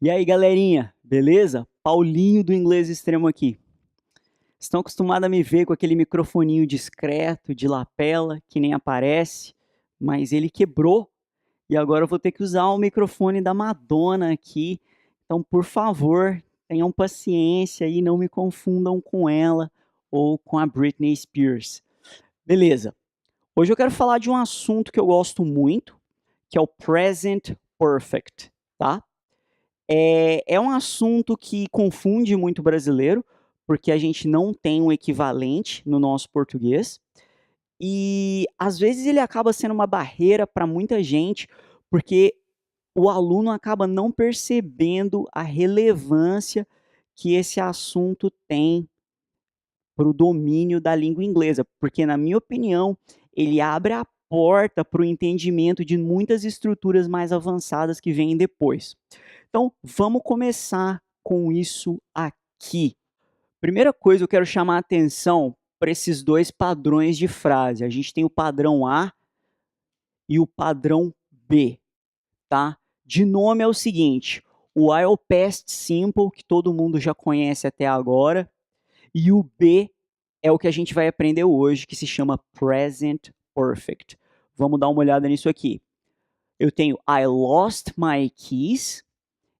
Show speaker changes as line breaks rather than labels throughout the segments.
E aí, galerinha, beleza? Paulinho do Inglês Extremo aqui. Estão acostumados a me ver com aquele microfoninho discreto, de lapela, que nem aparece, mas ele quebrou e agora eu vou ter que usar o microfone da Madonna aqui. Então, por favor, tenham paciência e não me confundam com ela ou com a Britney Spears. Beleza. Hoje eu quero falar de um assunto que eu gosto muito, que é o Present Perfect, tá? É um assunto que confunde muito o brasileiro, porque a gente não tem um equivalente no nosso português. E às vezes ele acaba sendo uma barreira para muita gente, porque o aluno acaba não percebendo a relevância que esse assunto tem para o domínio da língua inglesa, porque, na minha opinião, ele abre a porta para o entendimento de muitas estruturas mais avançadas que vêm depois. Então, vamos começar com isso aqui. Primeira coisa, eu quero chamar a atenção para esses dois padrões de frase. A gente tem o padrão A e o padrão B, tá? De nome é o seguinte: o A é o past simple, que todo mundo já conhece até agora, e o B é o que a gente vai aprender hoje, que se chama present perfect. Vamos dar uma olhada nisso aqui. Eu tenho I lost my keys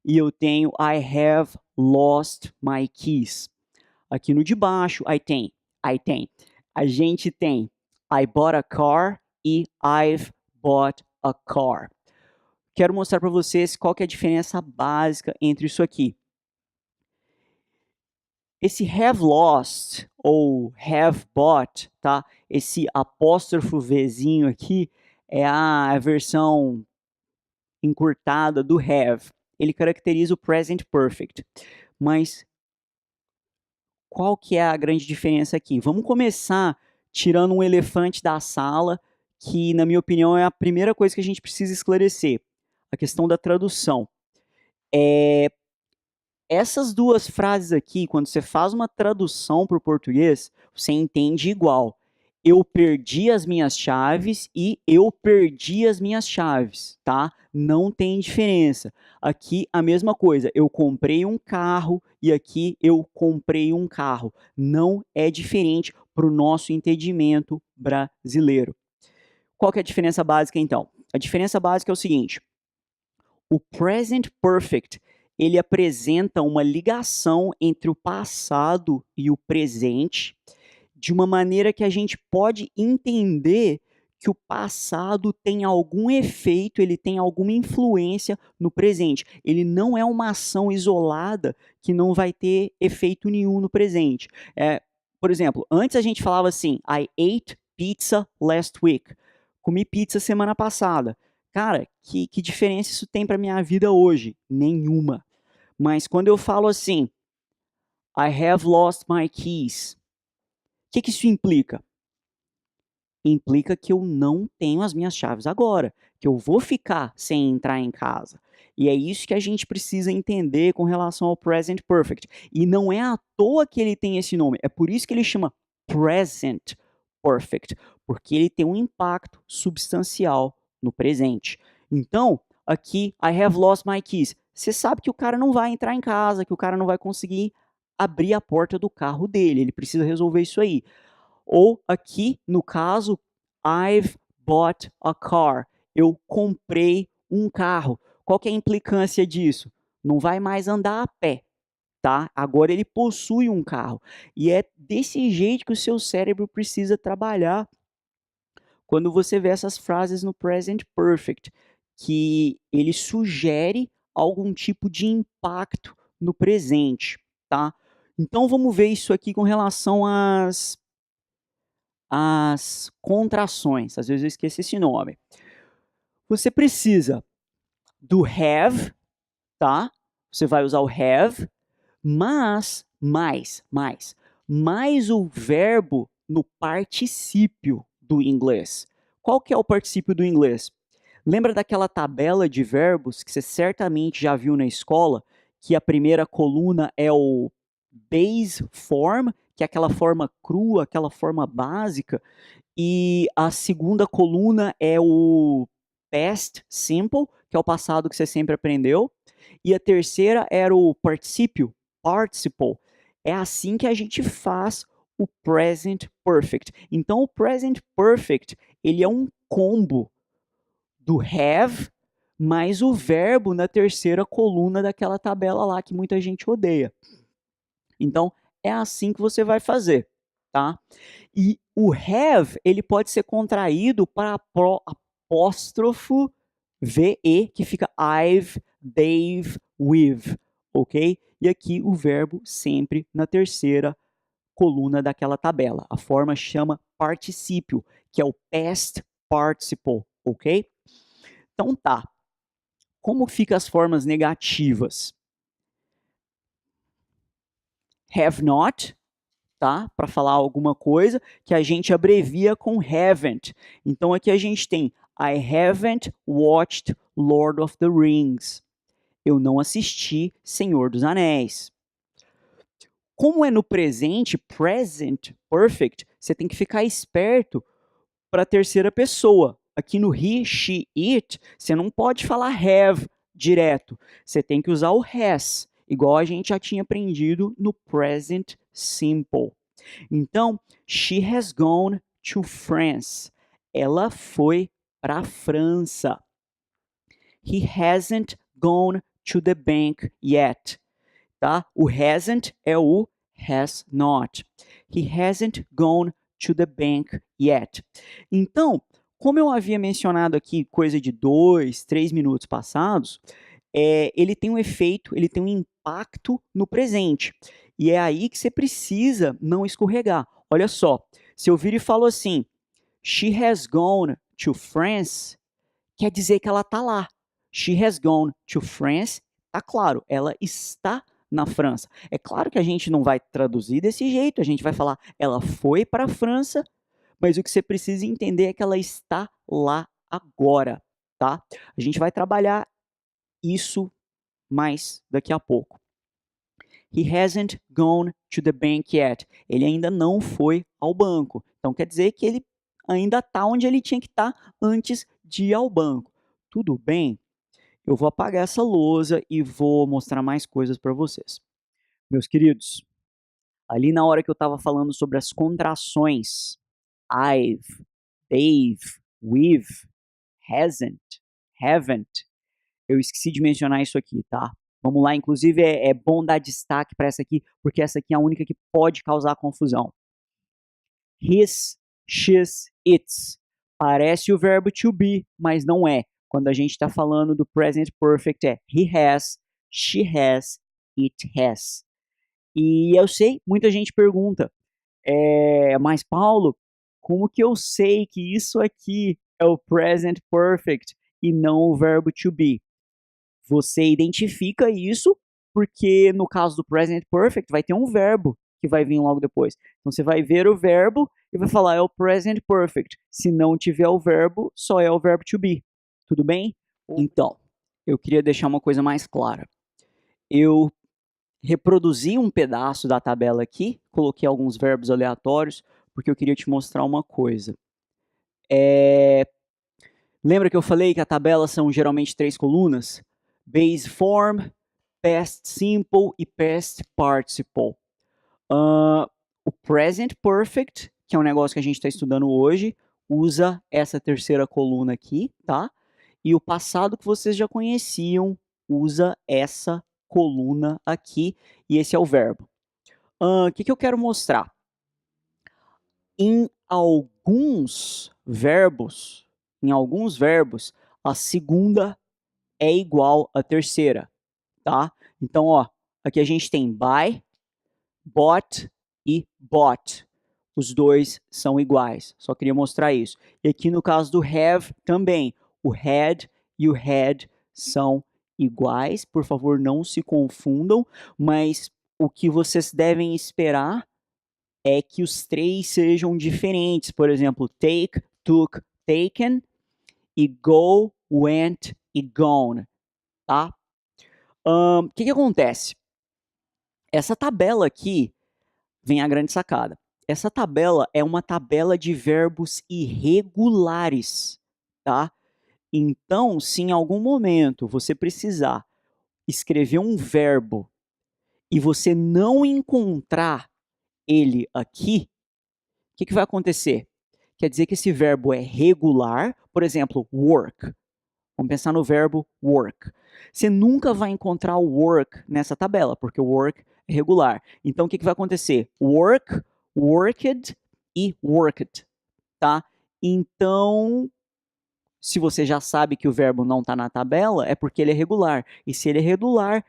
e eu tenho I have lost my keys. Aqui no de baixo, a gente tem I bought a car e I've bought a car. Quero mostrar para vocês qual que é a diferença básica entre isso aqui. Esse have lost ou have bought, tá? Esse apóstrofo Vzinho aqui é a versão encurtada do have. Ele caracteriza o present perfect. Mas qual que é a grande diferença aqui? Vamos começar tirando um elefante da sala, que na minha opinião é a primeira coisa que a gente precisa esclarecer. A questão da tradução. Essas duas frases aqui, quando você faz uma tradução para o português, você entende igual. Eu perdi as minhas chaves e eu perdi as minhas chaves, tá? Não tem diferença. Aqui a mesma coisa. Eu comprei um carro e aqui eu comprei um carro. Não é diferente para o nosso entendimento brasileiro. Qual que é a diferença básica então? A diferença básica é o seguinte: o present perfect ele apresenta uma ligação entre o passado e o presente, de uma maneira que a gente pode entender que o passado tem algum efeito, ele tem alguma influência no presente. Ele não é uma ação isolada que não vai ter efeito nenhum no presente. Por exemplo, antes a gente falava assim, I ate pizza last week. Comi pizza semana passada. Cara, que diferença isso tem para minha vida hoje? Nenhuma. Mas quando eu falo assim, I have lost my keys, o que isso implica? Implica que eu não tenho as minhas chaves agora, que eu vou ficar sem entrar em casa. E é isso que a gente precisa entender com relação ao present perfect. E não é à toa que ele tem esse nome, é por isso que ele chama present perfect, porque ele tem um impacto substancial no presente. Então, aqui, I have lost my keys. Você sabe que o cara não vai entrar em casa, que o cara não vai conseguir abrir a porta do carro dele, ele precisa resolver isso aí. Ou aqui, no caso, I've bought a car. Eu comprei um carro. Qual que é a implicância disso? Não vai mais andar a pé, tá? Agora ele possui um carro. E é desse jeito que o seu cérebro precisa trabalhar quando você vê essas frases no present perfect, que ele sugere algum tipo de impacto no presente, tá? Então vamos ver isso aqui com relação às contrações. Às vezes eu esqueço esse nome. Você precisa do have, tá? Você vai usar o have, mas mais o verbo no particípio do inglês. Qual que é o particípio do inglês? Lembra daquela tabela de verbos que você certamente já viu na escola, que a primeira coluna é o base form, que é aquela forma crua, aquela forma básica, e a segunda coluna é o past simple, que é o passado que você sempre aprendeu, e a terceira era o particípio, participle. É assim que a gente faz o present perfect. Então, o present perfect, ele é um combo do have mais o verbo na terceira coluna daquela tabela lá que muita gente odeia. Então, é assim que você vai fazer, tá? E o have, ele pode ser contraído para apóstrofo VE, que fica I've, they've, we've, ok? E aqui o verbo sempre na terceira coluna daquela tabela. A forma chama particípio, que é o past participle, ok? Então tá. Como ficam as formas negativas? Have not, tá? Para falar alguma coisa que a gente abrevia com haven't. Então aqui a gente tem I haven't watched Lord of the Rings. Eu não assisti Senhor dos Anéis. Como é no presente, present perfect, você tem que ficar esperto para a terceira pessoa. Aqui no he, she, it, você não pode falar have direto. Você tem que usar o has, igual a gente já tinha aprendido no present simple. Então, she has gone to France. Ela foi para a França. He hasn't gone to the bank yet. Tá? O hasn't é o has not. He hasn't gone to the bank yet. Então, como eu havia mencionado aqui, coisa de 2, 3 minutos passados, ele tem um efeito, ele tem um impacto no presente. E é aí que você precisa não escorregar. Olha só, se eu vir e falo assim, she has gone to France, quer dizer que ela está lá. She has gone to France, tá claro, ela está na França. É claro que a gente não vai traduzir desse jeito, a gente vai falar, ela foi para a França, mas o que você precisa entender é que ela está lá agora, tá? A gente vai trabalhar isso mais daqui a pouco. He hasn't gone to the bank yet. Ele ainda não foi ao banco. Então quer dizer que ele ainda está onde ele tinha que estar antes de ir ao banco. Tudo bem? Eu vou apagar essa lousa e vou mostrar mais coisas para vocês. Meus queridos, ali na hora que eu estava falando sobre as contrações, I've, they've, we've, hasn't, haven't, eu esqueci de mencionar isso aqui, tá? Vamos lá, inclusive é bom dar destaque para essa aqui, porque essa aqui é a única que pode causar confusão. His, she's, its. Parece o verbo to be, mas não é. Quando a gente está falando do present perfect é he has, she has, it has. E eu sei, muita gente pergunta, mas Paulo, como que eu sei que isso aqui é o present perfect e não o verbo to be? Você identifica isso porque no caso do present perfect vai ter um verbo que vai vir logo depois. Então você vai ver o verbo e vai falar é o present perfect. Se não tiver o verbo, só é o verbo to be. Tudo bem? Então, eu queria deixar uma coisa mais clara. Eu reproduzi um pedaço da tabela aqui, coloquei alguns verbos aleatórios, porque eu queria te mostrar uma coisa. Lembra que eu falei que a tabela são geralmente 3 colunas? Base form, past simple e past participle. O present perfect, que é um negócio que a gente está estudando hoje, usa essa terceira coluna aqui, tá? E o passado que vocês já conheciam usa essa coluna aqui, e esse é o verbo. O que eu quero mostrar? Em alguns verbos, a segunda é igual à terceira, tá? Então, ó, aqui a gente tem buy, bought e bought. Os dois são iguais, só queria mostrar isso. E aqui no caso do have também, o had e o had são iguais, por favor não se confundam, mas o que vocês devem esperar é que os três sejam diferentes, por exemplo, take, took, taken, e go, went e gone, tá? O que acontece? Essa tabela aqui vem a grande sacada. Essa tabela é uma tabela de verbos irregulares, tá? Então, se em algum momento você precisar escrever um verbo e você não encontrar ele aqui, o que vai acontecer? Quer dizer que esse verbo é regular, por exemplo, work. Vamos pensar no verbo work. Você nunca vai encontrar o work nessa tabela, porque o work é regular. Então, o que vai acontecer? Work, worked e worked, tá? Então, se você já sabe que o verbo não está na tabela, é porque ele é regular. E se ele é regular,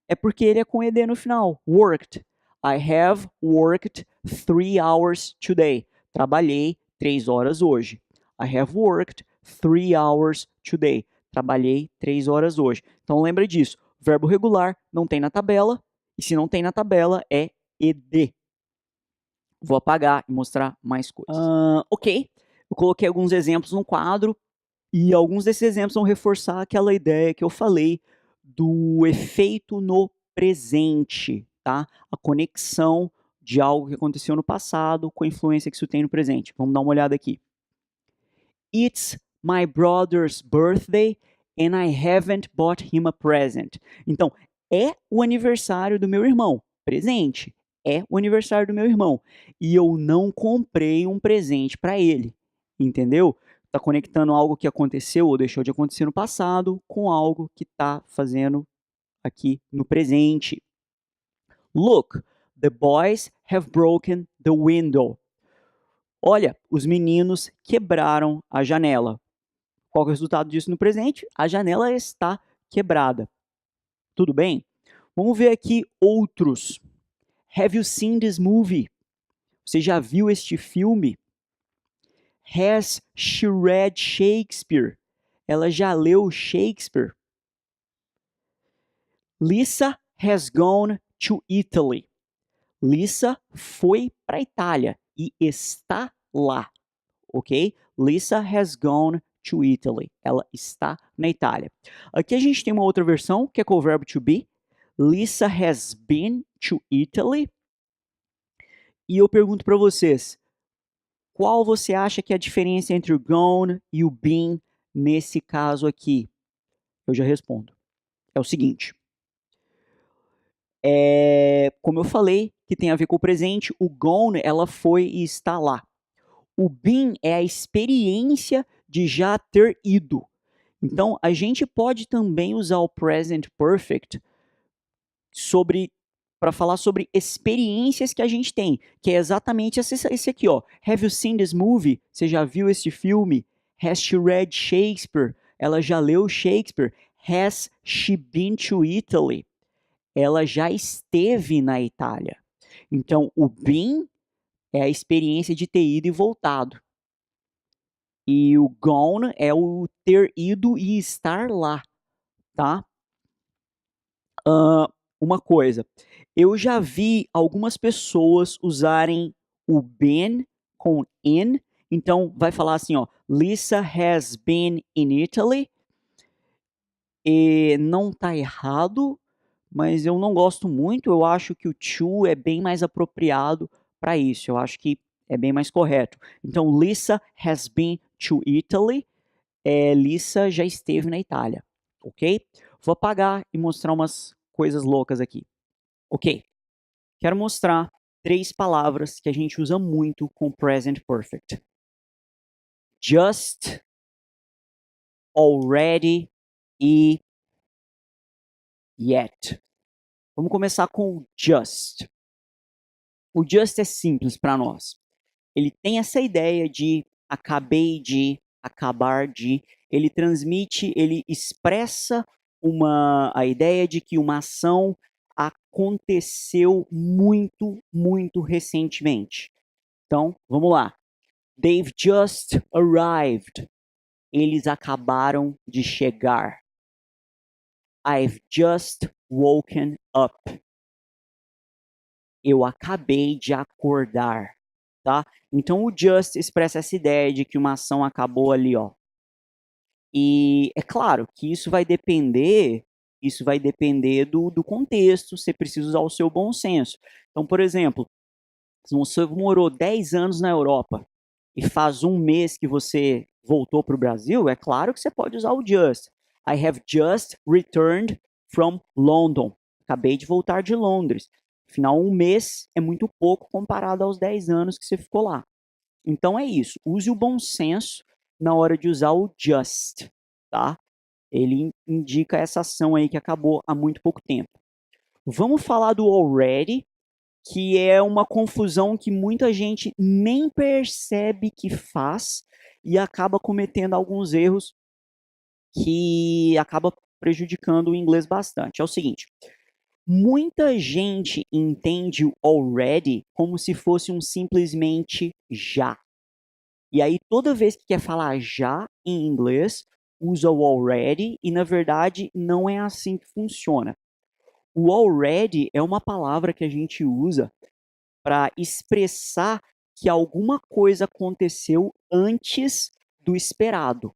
é porque ele é com ed no final. Worked. I have worked 3 hours today. Trabalhei 3 horas hoje. I have worked 3 hours today. Trabalhei 3 horas hoje. Então lembra disso. Verbo regular não tem na tabela. E se não tem na tabela, é ed. Vou apagar e mostrar mais coisas. Ok. Eu coloquei alguns exemplos no quadro e alguns desses exemplos vão reforçar aquela ideia que eu falei do efeito no presente, tá? A conexão de algo que aconteceu no passado com a influência que isso tem no presente. Vamos dar uma olhada aqui. It's my brother's birthday and I haven't bought him a present. Então, é o aniversário do meu irmão. Presente. É o aniversário do meu irmão. E eu não comprei um presente para ele. Entendeu? Está conectando algo que aconteceu ou deixou de acontecer no passado com algo que está fazendo aqui no presente. Look, the boys have broken the window. Olha, os meninos quebraram a janela. Qual é o resultado disso no presente? A janela está quebrada. Tudo bem? Vamos ver aqui outros. Have you seen this movie? Você já viu este filme? Has she read Shakespeare? Ela já leu Shakespeare? Lisa has gone to Italy. Lisa foi para a Itália e está lá, ok? Lisa has gone to Italy. Ela está na Itália. Aqui a gente tem uma outra versão, que é com o verbo to be. Lisa has been to Italy. E eu pergunto para vocês, qual você acha que é a diferença entre o gone e o been nesse caso aqui? Eu já respondo. É o seguinte. Como eu falei, que tem a ver com o presente, o gone, ela foi e está lá. O been é a experiência de já ter ido. Então, a gente pode também usar o present perfect para falar sobre experiências que a gente tem, que é exatamente esse aqui, ó. Have you seen this movie? Você já viu este filme? Has she read Shakespeare? Ela já leu Shakespeare? Has she been to Italy? Ela já esteve na Itália. Então, o been é a experiência de ter ido e voltado. E o gone é o ter ido e estar lá, tá? Uma coisa, eu já vi algumas pessoas usarem o been com in, então vai falar assim, ó, Lisa has been in Italy, e não tá errado, mas eu não gosto muito, eu acho que o to é bem mais apropriado para isso, eu acho que é bem mais correto. Então, Lisa has been to Italy, Lisa já esteve na Itália, ok? Vou apagar e mostrar umas coisas loucas aqui. Ok, quero mostrar 3 palavras que a gente usa muito com present perfect. Just, already e yet. Vamos começar com o just. O just é simples para nós. Ele tem essa ideia de acabei de, acabar de. Ele transmite, ele expressa a ideia de que uma ação aconteceu muito, muito recentemente. Então, vamos lá. They've just arrived. Eles acabaram de chegar. I've just woken up. Eu acabei de acordar, tá? Então o just expressa essa ideia de que uma ação acabou ali, ó. E é claro que isso vai depender do contexto, você precisa usar o seu bom senso. Então, por exemplo, se você morou 10 anos na Europa e faz um mês que você voltou para o Brasil, é claro que você pode usar o just. I have just returned from London. Acabei de voltar de Londres. Afinal, um mês é muito pouco comparado aos 10 anos que você ficou lá. Então é isso. Use o bom senso na hora de usar o just, tá? Ele indica essa ação aí que acabou há muito pouco tempo. Vamos falar do already, que é uma confusão que muita gente nem percebe que faz e acaba cometendo alguns erros que acaba prejudicando o inglês bastante. É o seguinte, muita gente entende o already como se fosse um simplesmente já. E aí, toda vez que quer falar já em inglês, usa o already e, na verdade, não é assim que funciona. O already é uma palavra que a gente usa para expressar que alguma coisa aconteceu antes do esperado.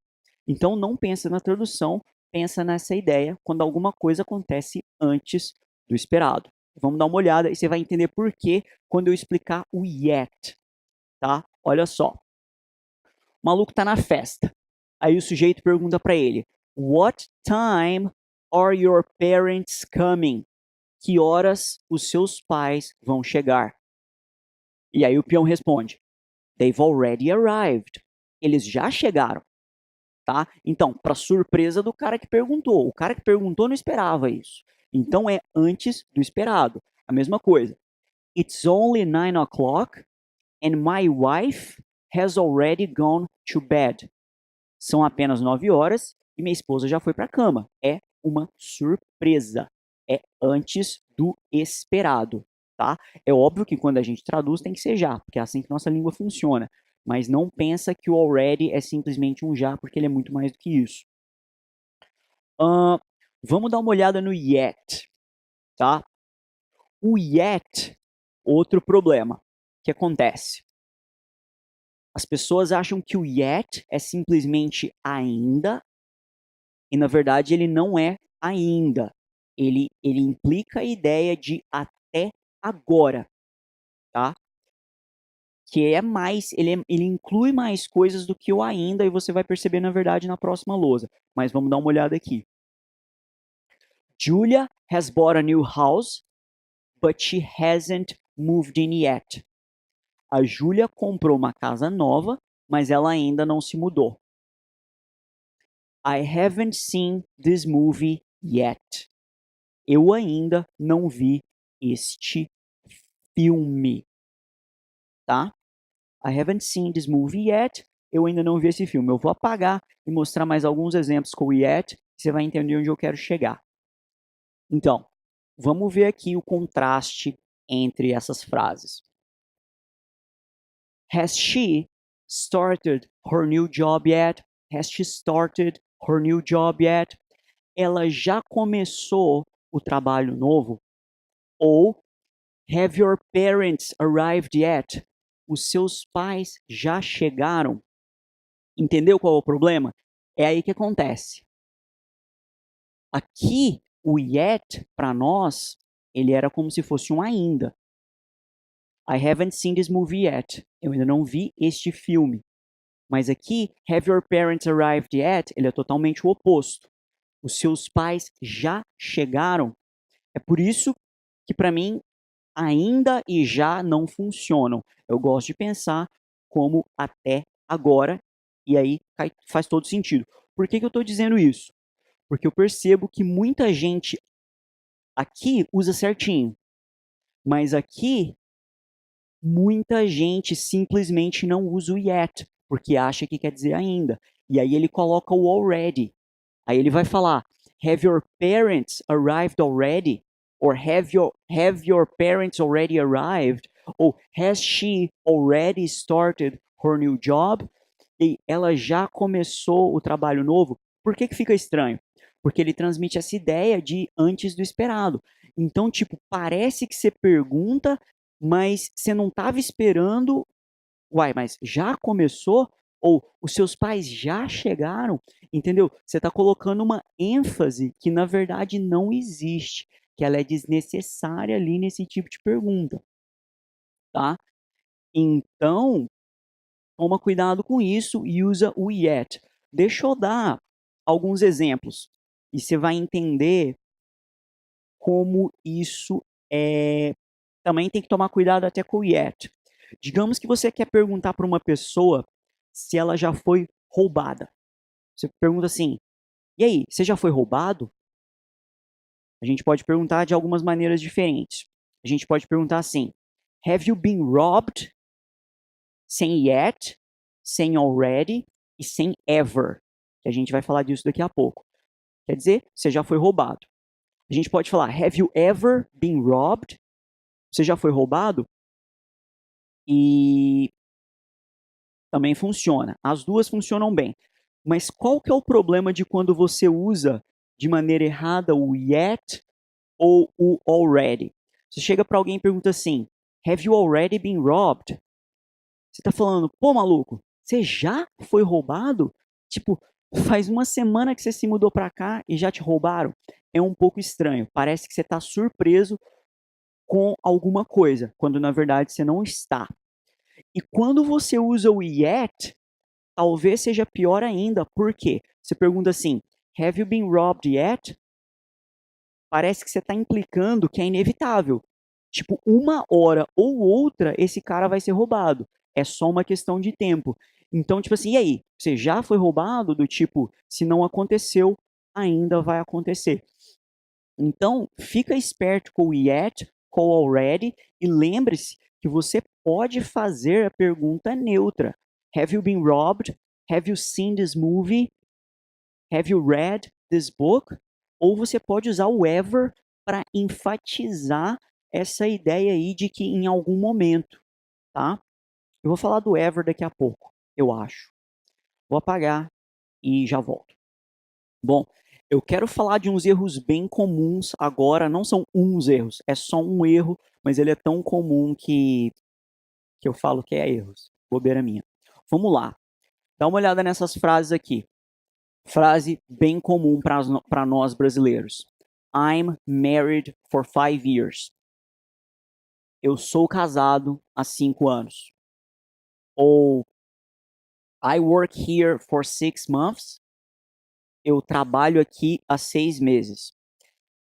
Então, não pensa na tradução, pensa nessa ideia quando alguma coisa acontece antes do esperado. Vamos dar uma olhada e você vai entender por quê quando eu explicar o yet, tá? Olha só. O maluco tá na festa. Aí o sujeito pergunta para ele: What time are your parents coming? Que horas os seus pais vão chegar? E aí o peão responde: They've already arrived. Eles já chegaram, tá? Então, para surpresa do cara que perguntou. O cara que perguntou não esperava isso. Então é antes do esperado. A mesma coisa. It's only 9 o'clock and my wife has already gone to bed. São apenas 9 horas e minha esposa já foi para a cama. É uma surpresa. É antes do esperado, tá? É óbvio que quando a gente traduz tem que ser já, porque é assim que nossa língua funciona. Mas não pensa que o already é simplesmente um já, porque ele é muito mais do que isso. Vamos dar uma olhada no yet, tá? O yet, outro problema que acontece. As pessoas acham que o yet é simplesmente ainda, e na verdade ele não é ainda. Ele implica a ideia de até agora, tá? Que é mais, ele inclui mais coisas do que o ainda, e você vai perceber na verdade na próxima lousa. Mas vamos dar uma olhada aqui. Julia has bought a new house, but she hasn't moved in yet. A Júlia comprou uma casa nova, mas ela ainda não se mudou. I haven't seen this movie yet. Eu ainda não vi este filme, tá? I haven't seen this movie yet. Eu ainda não vi esse filme. Eu vou apagar e mostrar mais alguns exemplos com o yet, e você vai entender onde eu quero chegar. Então, vamos ver aqui o contraste entre essas frases. Has she started her new job yet? Has she started her new job yet? Ela já começou o trabalho novo? Ou have your parents arrived yet? Os seus pais já chegaram? Entendeu qual é o problema? É aí que acontece. Aqui, o yet, para nós, ele era como se fosse um ainda. I haven't seen this movie yet. Eu ainda não vi este filme. Mas aqui, have your parents arrived yet? Ele é totalmente o oposto. Os seus pais já chegaram. É por isso que, para mim, ainda e já não funcionam. Eu gosto de pensar como até agora, e aí faz todo sentido. Por que eu estou dizendo isso? Porque eu percebo que muita gente aqui usa certinho, mas aqui muita gente simplesmente não usa o yet, porque acha que quer dizer ainda. E aí ele coloca o already. Aí ele vai falar: Have your parents arrived already? Or have your parents already arrived? Ou has she already started her new job? E ela já começou o trabalho novo. Por que fica estranho? Porque ele transmite essa ideia de antes do esperado. Então, tipo, parece que você pergunta, mas você não estava esperando. Uai, mas já começou? Ou os seus pais já chegaram? Entendeu? Você está colocando uma ênfase que na verdade não existe, que ela é desnecessária ali nesse tipo de pergunta, tá? Então, toma cuidado com isso e usa o yet. Deixa eu dar alguns exemplos. e você vai entender como isso é. Também tem que tomar cuidado até com o yet. Digamos que você quer perguntar para uma pessoa se ela já foi roubada. Você pergunta assim: e aí, você já foi roubado? A gente pode perguntar de algumas maneiras diferentes. A gente pode perguntar assim: Have you been robbed? Sem yet, sem already e sem ever. Que a gente vai falar disso daqui a pouco. Quer dizer, você já foi roubado. A gente pode falar: Have you ever been robbed? Você já foi roubado? E também funciona. As duas funcionam bem. Mas qual que é o problema de quando você usa de maneira errada o yet ou o already? Você chega para alguém e pergunta assim: Have you already been robbed? Você tá falando, pô, maluco, você já foi roubado? Tipo, faz uma semana que você se mudou para cá e já te roubaram? É um pouco estranho. Parece que você tá surpreso com alguma coisa, quando na verdade você não está. E quando você usa o yet, talvez seja pior ainda. Por quê? Você pergunta assim: Have you been robbed yet? Parece que você está implicando que é inevitável. Tipo, uma hora ou outra, esse cara vai ser roubado. É só uma questão de tempo. Então, tipo assim, e aí? Você já foi roubado? Do tipo, se não aconteceu, ainda vai acontecer. Então, fica esperto com o yet, com o already, e lembre-se que você pode fazer a pergunta neutra. Have you been robbed? Have you seen this movie? Have you read this book? Ou você pode usar o ever para enfatizar essa ideia aí de que em algum momento, tá? Eu vou falar do ever daqui a pouco, eu acho. Vou apagar e já volto. Bom, eu quero falar de uns erros bem comuns agora, não são uns erros, é só um erro, mas ele é tão comum que eu falo que é erros. Bobeira minha. Vamos lá. Dá uma olhada nessas frases aqui. Frase bem comum para nós brasileiros. I'm married for 5 years. Eu sou casado há 5 anos. Ou I work here for 6 months. Eu trabalho aqui há 6 meses.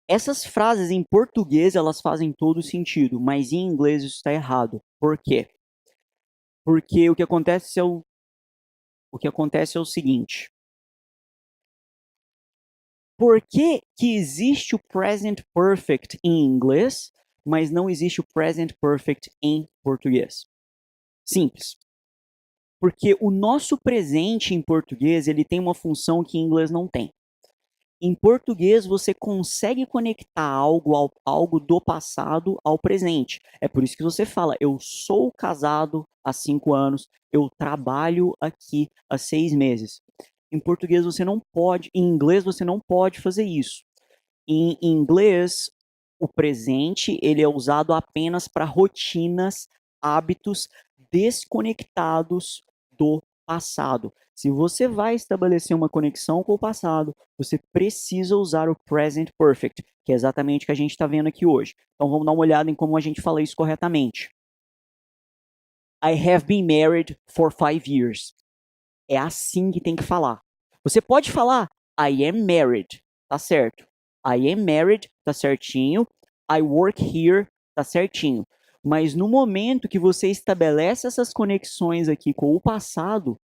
Essas frases em português elas fazem todo sentido, mas em inglês isso está errado. Por quê? Porque o que acontece é o seguinte. Por que que existe o present perfect em inglês, mas não existe o present perfect em português? Simples. Porque o nosso presente em português, ele tem uma função que em inglês não tem. Em português, você consegue conectar algo do passado ao presente. É por isso que você fala, eu sou casado há 5 anos, eu trabalho aqui há 6 meses. Em português você não pode, em inglês você não pode fazer isso. Em inglês, o presente ele é usado apenas para rotinas, hábitos desconectados do passado. Se você vai estabelecer uma conexão com o passado, você precisa usar o present perfect, que é exatamente o que a gente está vendo aqui hoje. Então vamos dar uma olhada em como a gente fala isso corretamente. I have been married for 5 years. É assim que tem que falar. Você pode falar I am married, tá certo. I am married, tá certinho. I work here, tá certinho. Mas no momento que você estabelece essas conexões aqui com o passado,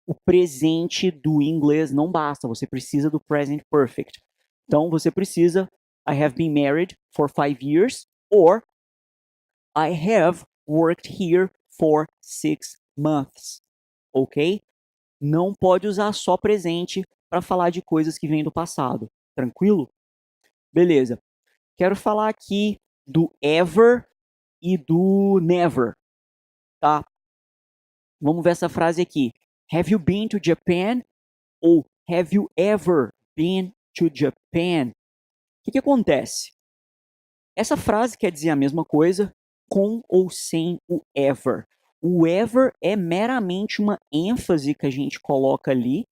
o presente do inglês não basta. Você precisa do present perfect. Então você precisa I have been married for 5 years or I have worked here for 6 months. Ok? Não pode usar só presente para falar de coisas que vêm do passado. Tranquilo? Beleza. Quero falar aqui do ever e do never, tá? Vamos ver essa frase aqui. Have you been to Japan? Ou have you ever been to Japan? O que acontece? Essa frase quer dizer a mesma coisa com ou sem o ever. O ever é meramente uma ênfase que a gente coloca ali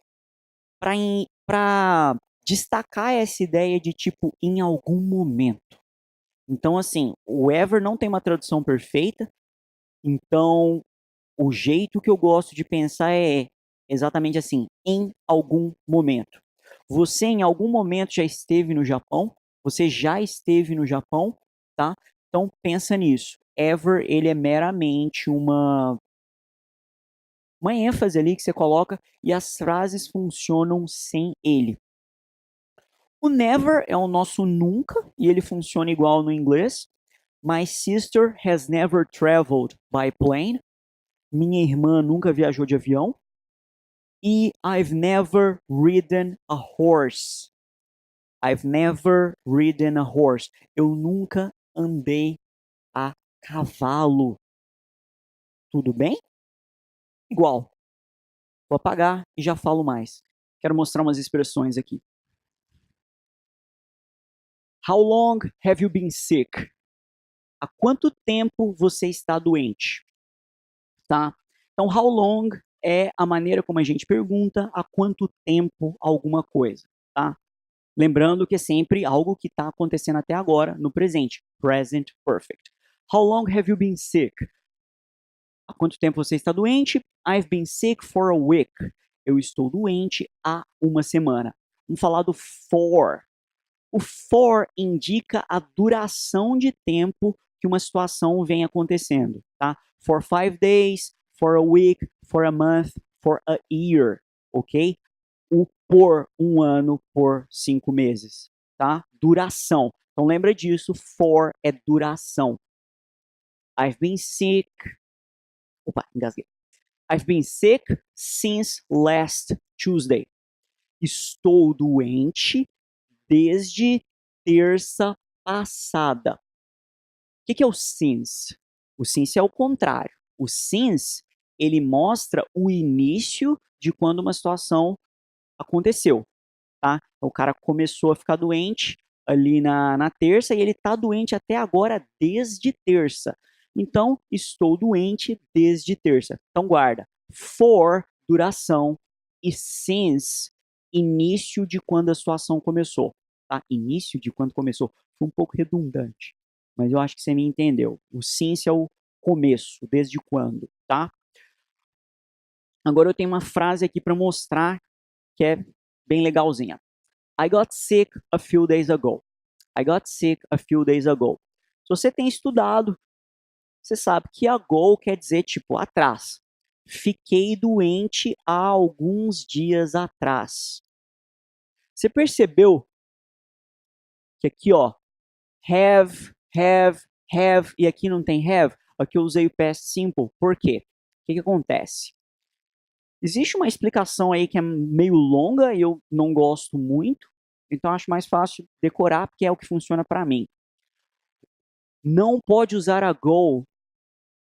para destacar essa ideia de tipo em algum momento. Então, assim, o ever não tem uma tradução perfeita, então o jeito que eu gosto de pensar é exatamente assim, em algum momento. Você em algum momento já esteve no Japão? Você já esteve no Japão, tá? Então pensa nisso. Ever, ele é meramente uma ênfase ali que você coloca e as frases funcionam sem ele. O never é o nosso nunca e ele funciona igual no inglês. My sister has never traveled by plane. Minha irmã nunca viajou de avião. E I've never ridden a horse. I've never ridden a horse. Eu nunca andei a cavalo. Tudo bem? Igual. Vou apagar e já falo mais. Quero mostrar umas expressões aqui. How long have you been sick? Há quanto tempo você está doente? Tá? Então, how long é a maneira como a gente pergunta há quanto tempo alguma coisa, tá? Lembrando que é sempre algo que está acontecendo até agora, no presente. Present perfect. How long have you been sick? Há quanto tempo você está doente? I've been sick for a week. Eu estou doente há uma semana. Vamos falar do for. O for indica a duração de tempo que uma situação vem acontecendo, tá? For 5 days, for a week, for a month, for a year, ok? O por um ano, por 5 meses, tá? Duração. Então lembra disso, for é duração. I've been sick. Opa, engasguei. I've been sick since last Tuesday. Estou doente desde terça passada. O que é o since? O since é o contrário. O since, ele mostra o início de quando uma situação aconteceu, tá? Então, o cara começou a ficar doente ali na terça e ele tá doente até agora desde terça. Então, estou doente desde terça. Então, guarda. For, duração, e since, início de quando a situação começou. Tá? Início de quando começou. Foi um pouco redundante, mas eu acho que você me entendeu. O since é o começo, desde quando, tá? Agora eu tenho uma frase aqui para mostrar que é bem legalzinha. I got sick a few days ago. I got sick a few days ago. Se você tem estudado, você sabe que ago quer dizer tipo atrás. Fiquei doente há alguns dias atrás. Você percebeu que aqui, ó, have, e aqui não tem have? Aqui eu usei o past simple. Por quê? O que acontece? Existe uma explicação aí que é meio longa e eu não gosto muito, então acho mais fácil decorar porque é o que funciona para mim. Não pode usar a go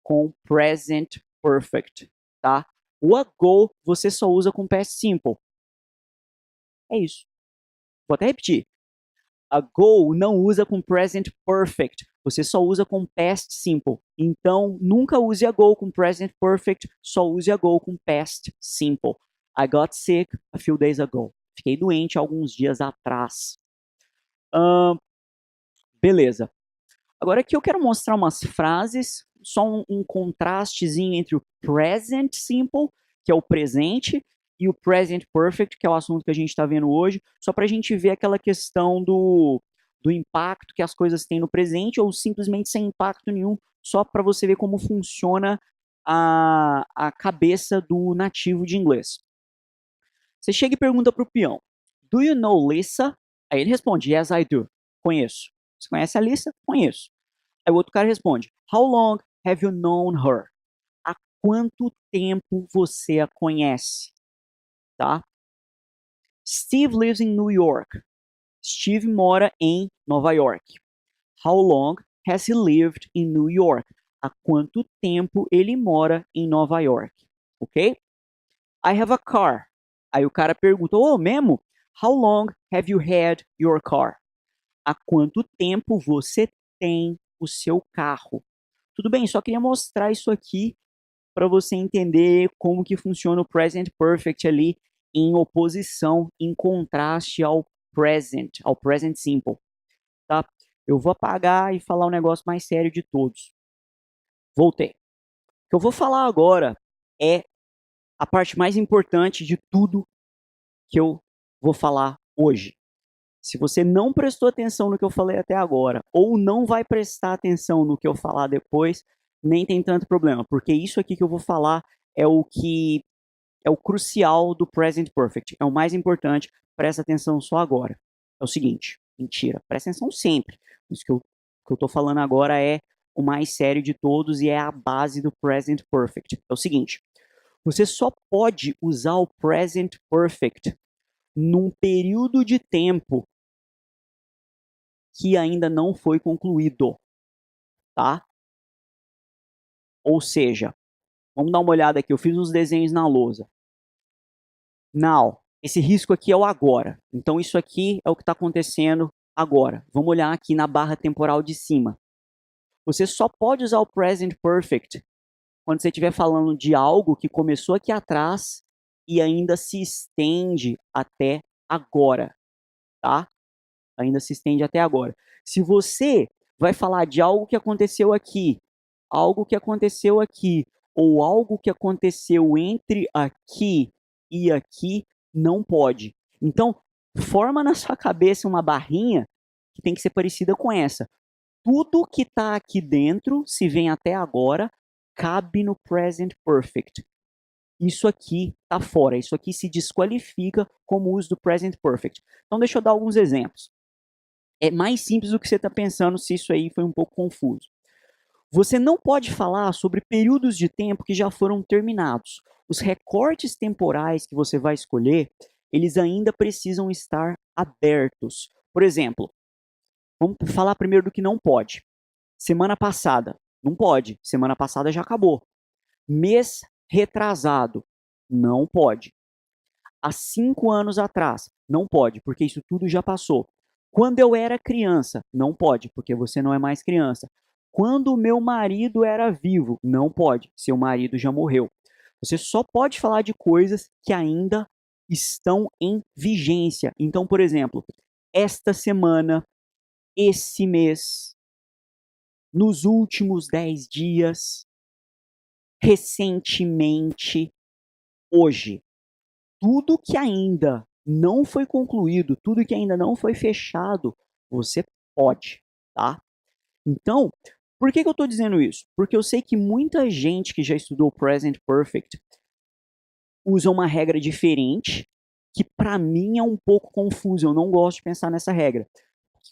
com present perfect, tá? O a go você só usa com past simple. É isso. Vou até repetir. A go não usa com present perfect. Você só usa com past simple. Então, nunca use a go com present perfect, só use a go com past simple. I got sick a few days ago. Fiquei doente alguns dias atrás. Beleza. Agora aqui eu quero mostrar umas frases, só um contrastezinho entre o present simple, que é o presente, e o present perfect, que é o assunto que a gente está vendo hoje, só para a gente ver aquela questão do impacto que as coisas têm no presente, ou simplesmente sem impacto nenhum, só para você ver como funciona a cabeça do nativo de inglês. Você chega e pergunta para o peão, do you know Lisa? Aí ele responde, yes I do, conheço. Você conhece a Lisa? Conheço. Aí o outro cara responde, how long have you known her? Há quanto tempo você a conhece? Tá? Steve lives in New York. Steve mora em Nova York. How long has he lived in New York? Há quanto tempo ele mora em Nova York? Ok? I have a car. Aí o cara pergunta, oh, mesmo? How long have you had your car? Há quanto tempo você tem o seu carro? Tudo bem, só queria mostrar isso aqui para você entender como que funciona o present perfect ali em oposição, em contraste ao present simple, tá? Eu vou apagar e falar um negócio mais sério de todos. Voltei. O que eu vou falar agora é a parte mais importante de tudo que eu vou falar hoje. Se você não prestou atenção no que eu falei até agora, ou não vai prestar atenção no que eu falar depois, nem tem tanto problema, porque isso aqui que eu vou falar é o que é o crucial do present perfect, é o mais importante, presta atenção só agora. É o seguinte, mentira, presta atenção sempre. Isso que eu tô falando agora é o mais sério de todos e é a base do present perfect. É o seguinte, você só pode usar o present perfect num período de tempo que ainda não foi concluído, tá? Ou seja, vamos dar uma olhada aqui, eu fiz uns desenhos na lousa. Now, esse risco aqui é o agora. Então isso aqui é o que está acontecendo agora. Vamos olhar aqui na barra temporal de cima. Você só pode usar o present perfect quando você estiver falando de algo que começou aqui atrás e ainda se estende até agora, tá? Ainda se estende até agora. Se você vai falar de algo que aconteceu aqui, algo que aconteceu aqui, ou algo que aconteceu entre aqui e aqui, não pode. Então, forma na sua cabeça uma barrinha que tem que ser parecida com essa. Tudo que está aqui dentro, se vem até agora, cabe no present perfect. Isso aqui está fora, isso aqui se desqualifica como uso do present perfect. Então, deixa eu dar alguns exemplos. É mais simples do que você está pensando, se isso aí foi um pouco confuso. Você não pode falar sobre períodos de tempo que já foram terminados. Os recortes temporais que você vai escolher, eles ainda precisam estar abertos. Por exemplo, vamos falar primeiro do que não pode. Semana passada, não pode. Semana passada já acabou. Mês retrasado, não pode. Há 5 anos atrás, não pode, porque isso tudo já passou. Quando eu era criança, não pode, porque você não é mais criança. Quando o meu marido era vivo, não pode, seu marido já morreu. Você só pode falar de coisas que ainda estão em vigência. Então, por exemplo, esta semana, esse mês, nos últimos 10 dias, recentemente, hoje. Tudo que ainda não foi concluído, tudo que ainda não foi fechado, você pode, tá? Então, por que eu estou dizendo isso? Porque eu sei que muita gente que já estudou Present Perfect usa uma regra diferente, que para mim é um pouco confusa, eu não gosto de pensar nessa regra.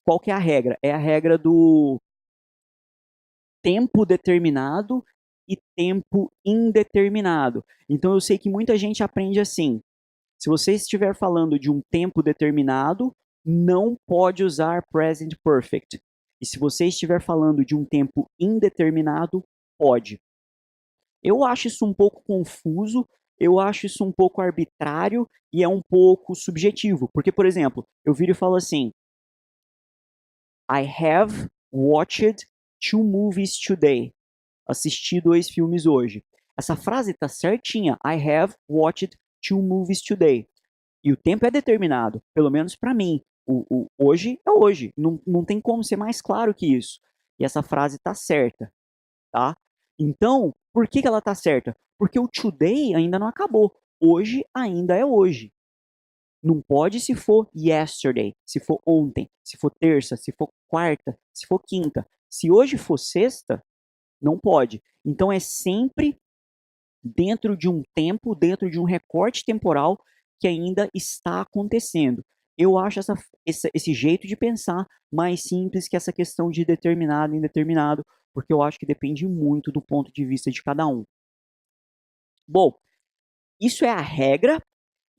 Qual que é a regra? É a regra do tempo determinado e tempo indeterminado. Então eu sei que muita gente aprende assim, se você estiver falando de um tempo determinado, não pode usar present perfect. E se você estiver falando de um tempo indeterminado, pode. Eu acho isso um pouco confuso, eu acho isso um pouco arbitrário e é um pouco subjetivo. Porque, por exemplo, eu viro e falo assim: I have watched 2 movies today. Assisti 2 filmes hoje. Essa frase está certinha. I have watched 2 movies today. E o tempo é determinado, pelo menos para mim. O hoje é hoje. Não tem como ser mais claro que isso. E essa frase está certa, tá? Então, por que ela está certa? Porque o today ainda não acabou. Hoje ainda é hoje. Não pode se for yesterday, se for ontem, se for terça, se for quarta, se for quinta. Se hoje for sexta, não pode. Então é sempre dentro de um tempo, dentro de um recorte temporal que ainda está acontecendo. Eu acho esse jeito de pensar mais simples que essa questão de determinado e indeterminado, porque eu acho que depende muito do ponto de vista de cada um. Bom, isso é a regra,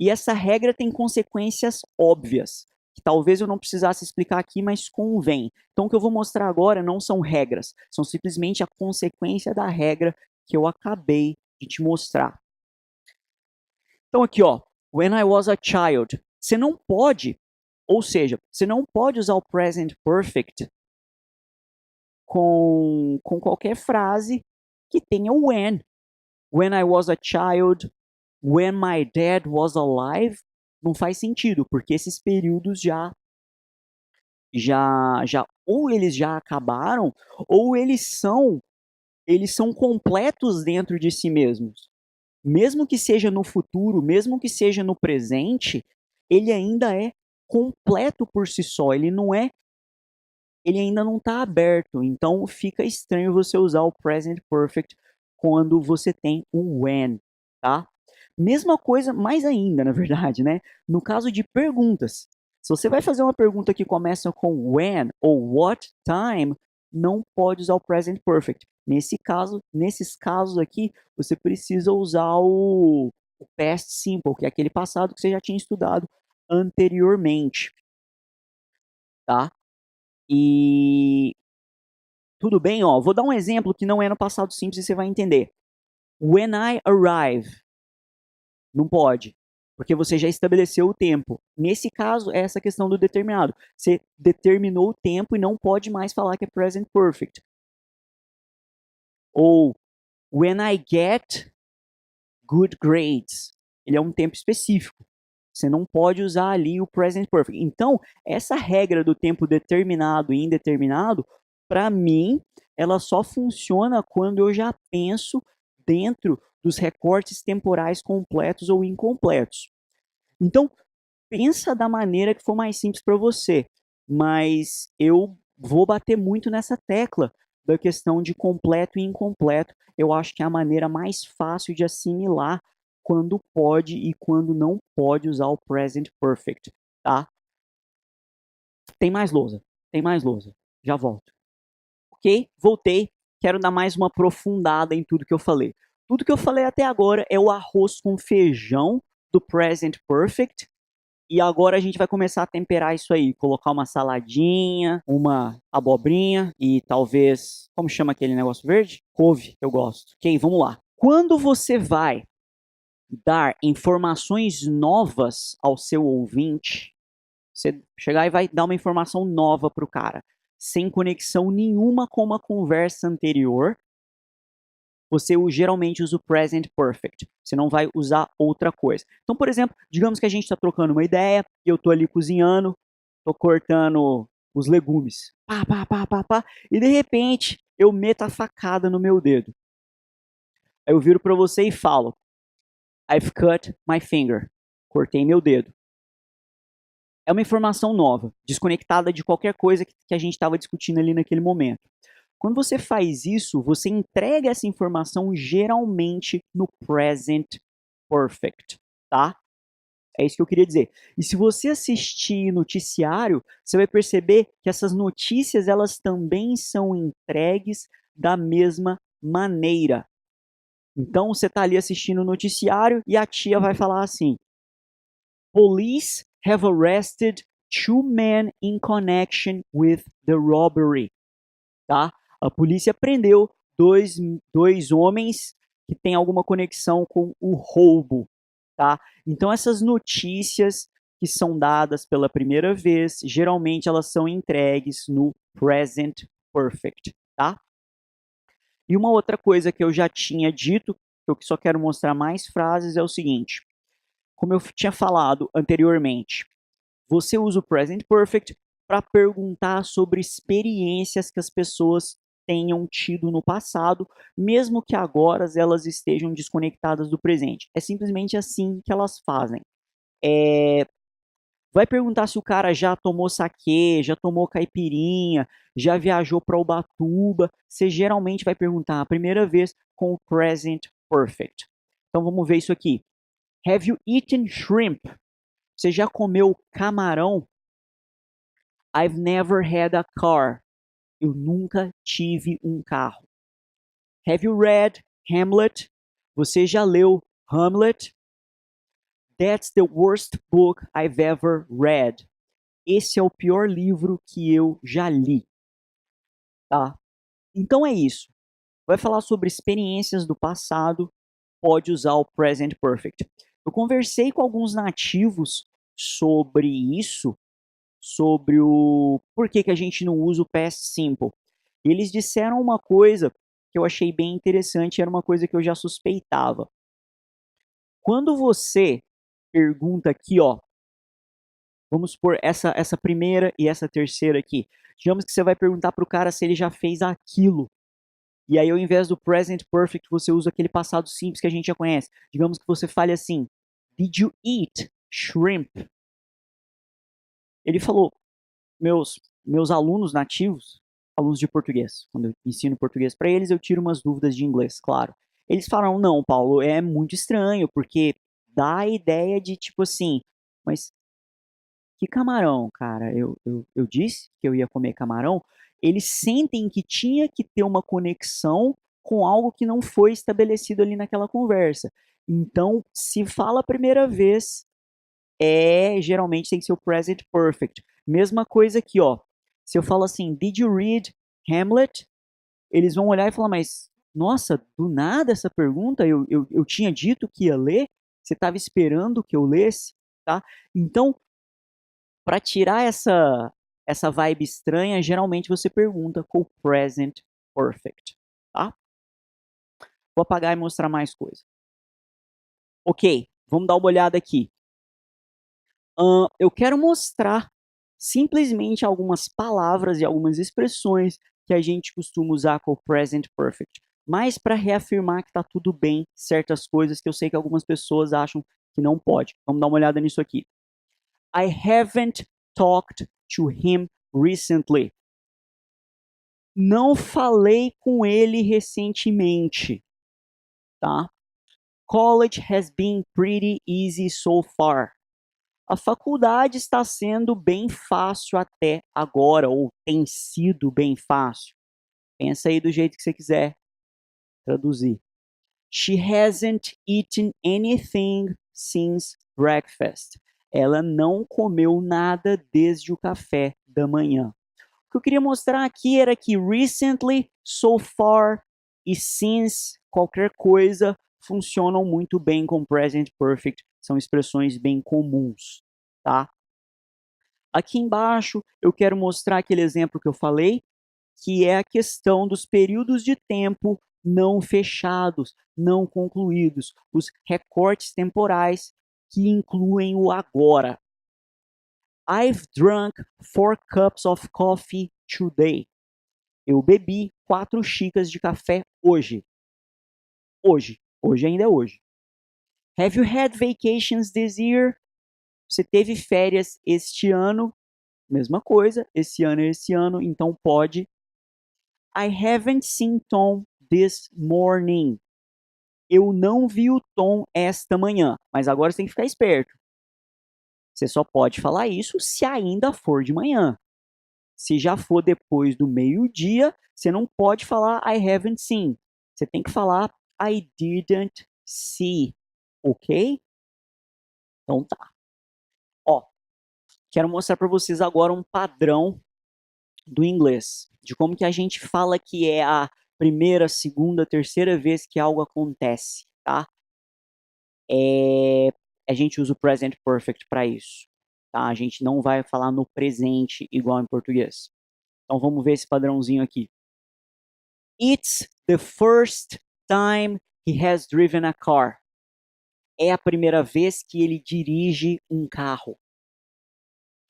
e essa regra tem consequências óbvias, que talvez eu não precisasse explicar aqui, mas convém. Então, o que eu vou mostrar agora não são regras, são simplesmente a consequência da regra que eu acabei de te mostrar. Então aqui, ó, when I was a child, você não pode, ou seja, você não pode usar o present perfect com qualquer frase que tenha o when. When I was a child, when my dad was alive, não faz sentido, porque esses períodos já ou eles já acabaram, ou eles são completos dentro de si mesmos. Mesmo que seja no futuro, mesmo que seja no presente, ele ainda é completo por si só, ele ainda não está aberto, então fica estranho você usar o present perfect quando você tem o when, tá? Mesma coisa, mais ainda, na verdade, né? No caso de perguntas. Se você vai fazer uma pergunta que começa com when ou what time, não pode usar o present perfect. Nesses casos aqui, você precisa usar o past simple, que é aquele passado que você já tinha estudado anteriormente, tá? E tudo bem, ó. Vou dar um exemplo que não é no passado simples e você vai entender. When I arrive, não pode, porque você já estabeleceu o tempo. Nesse caso, é essa questão do determinado. Você determinou o tempo e não pode mais falar que é present perfect. Ou when I get good grades. Ele é um tempo específico. Você não pode usar ali o present perfect. Então, essa regra do tempo determinado e indeterminado, para mim, ela só funciona quando eu já penso dentro dos recortes temporais completos ou incompletos. Então, pensa da maneira que for mais simples para você, mas eu vou bater muito nessa tecla da questão de completo e incompleto. Eu acho que é a maneira mais fácil de assimilar quando pode e quando não pode usar o present perfect, tá? Tem mais lousa, tem mais lousa. Já volto. Ok? Voltei. Quero dar mais uma aprofundada em tudo que eu falei. Tudo que eu falei até agora é o arroz com feijão do present perfect. E agora a gente vai começar a temperar isso aí, colocar uma saladinha, uma abobrinha e talvez, como chama aquele negócio verde? Couve, que eu gosto. Ok, vamos lá. Quando você vai dar informações novas ao seu ouvinte, você chegar e vai dar uma informação nova para o cara, sem conexão nenhuma com uma conversa anterior, você geralmente usa o present perfect. Você não vai usar outra coisa. Então, por exemplo, digamos que a gente está trocando uma ideia e eu estou ali cozinhando, estou cortando os legumes. Pá, pá, pá, pá, pá, e de repente eu meto a facada no meu dedo. Aí eu viro para você e falo: I've cut my finger. Cortei meu dedo. É uma informação nova, desconectada de qualquer coisa que a gente estava discutindo ali naquele momento. Quando você faz isso, você entrega essa informação geralmente no present perfect, tá? É isso que eu queria dizer. E se você assistir noticiário, você vai perceber que essas notícias elas também são entregues da mesma maneira. Então você está ali assistindo o noticiário e a tia vai falar assim: Police have arrested 2 men in connection with the robbery. Tá? A polícia prendeu dois homens que têm alguma conexão com o roubo. Tá? Então essas notícias que são dadas pela primeira vez, geralmente elas são entregues no present perfect. Tá? E uma outra coisa que eu já tinha dito, eu só quero mostrar mais frases, é o seguinte. Como eu tinha falado anteriormente, você usa o present perfect para perguntar sobre experiências que as pessoas tenham tido no passado, mesmo que agora elas estejam desconectadas do presente. É simplesmente assim que elas fazem. Vai perguntar se o cara já tomou saquê, já tomou caipirinha, já viajou para Ubatuba. Você geralmente vai perguntar a primeira vez com o present perfect. Então vamos ver isso aqui. Have you eaten shrimp? Você já comeu camarão? I've never had a car. Eu nunca tive um carro. Have you read Hamlet? Você já leu Hamlet? That's the worst book I've ever read. Esse é o pior livro que eu já li. Tá? Então é isso. Vai falar sobre experiências do passado, pode usar o present perfect. Eu conversei com alguns nativos sobre isso, sobre o porquê que a gente não usa o past simple. E eles disseram uma coisa que eu achei bem interessante, era uma coisa que eu já suspeitava. Quando você pergunta aqui, ó, vamos supor essa primeira e essa terceira aqui. Digamos que você vai perguntar para o cara se ele já fez aquilo. E aí, ao invés do present perfect, você usa aquele passado simples que a gente já conhece. Digamos que você fale assim: Did you eat shrimp? Ele falou, meus alunos nativos, alunos de português, quando eu ensino português para eles, eu tiro umas dúvidas de inglês, claro. Eles falaram, não, Paulo, é muito estranho, porque dá a ideia de, tipo assim, mas que camarão, cara? Eu disse que eu ia comer camarão. Eles sentem que tinha que ter uma conexão com algo que não foi estabelecido ali naquela conversa. Então, se fala a primeira vez, geralmente tem que ser o present perfect. Mesma coisa aqui, ó. Se eu falo assim, did you read Hamlet? Eles vão olhar e falar, mas nossa, do nada essa pergunta, eu tinha dito que ia ler, você estava esperando que eu lesse, tá? Então, para tirar essa vibe estranha, geralmente você pergunta com o present perfect, tá? Vou apagar e mostrar mais coisa. Ok, vamos dar uma olhada aqui. Eu quero mostrar simplesmente algumas palavras e algumas expressões que a gente costuma usar com o present perfect, mas para reafirmar que está tudo bem, certas coisas que eu sei que algumas pessoas acham que não pode. Vamos dar uma olhada nisso aqui. I haven't talked to him recently. Não falei com ele recentemente, tá? College has been pretty easy so far. A faculdade está sendo bem fácil até agora, ou tem sido bem fácil. Pensa aí do jeito que você quiser traduzir. She hasn't eaten anything since breakfast. Ela não comeu nada desde o café da manhã. O que eu queria mostrar aqui era que recently, so far e since, qualquer coisa, funcionam muito bem com present perfect. São expressões bem comuns, tá? Aqui embaixo, eu quero mostrar aquele exemplo que eu falei, que é a questão dos períodos de tempo não fechados, não concluídos, os recortes temporais que incluem o agora. I've drunk 4 cups of coffee today. Eu bebi 4 xícaras de café hoje. Hoje ainda é hoje. Have you had vacations this year? Você teve férias este ano? Mesma coisa, esse ano é esse ano, então pode. I haven't seen Tom this morning. Eu não vi o Tom esta manhã, mas agora você tem que ficar esperto. Você só pode falar isso se ainda for de manhã. Se já for depois do meio-dia, você não pode falar I haven't seen. Você tem que falar I didn't see. Ok? Então tá. Ó, quero mostrar para vocês agora um padrão do inglês, de como que a gente fala que é a primeira, segunda, terceira vez que algo acontece, tá? A gente usa o present perfect para isso, tá? A gente não vai falar no presente igual em português. Então vamos ver esse padrãozinho aqui. It's the first time he has driven a car. É a primeira vez que ele dirige um carro.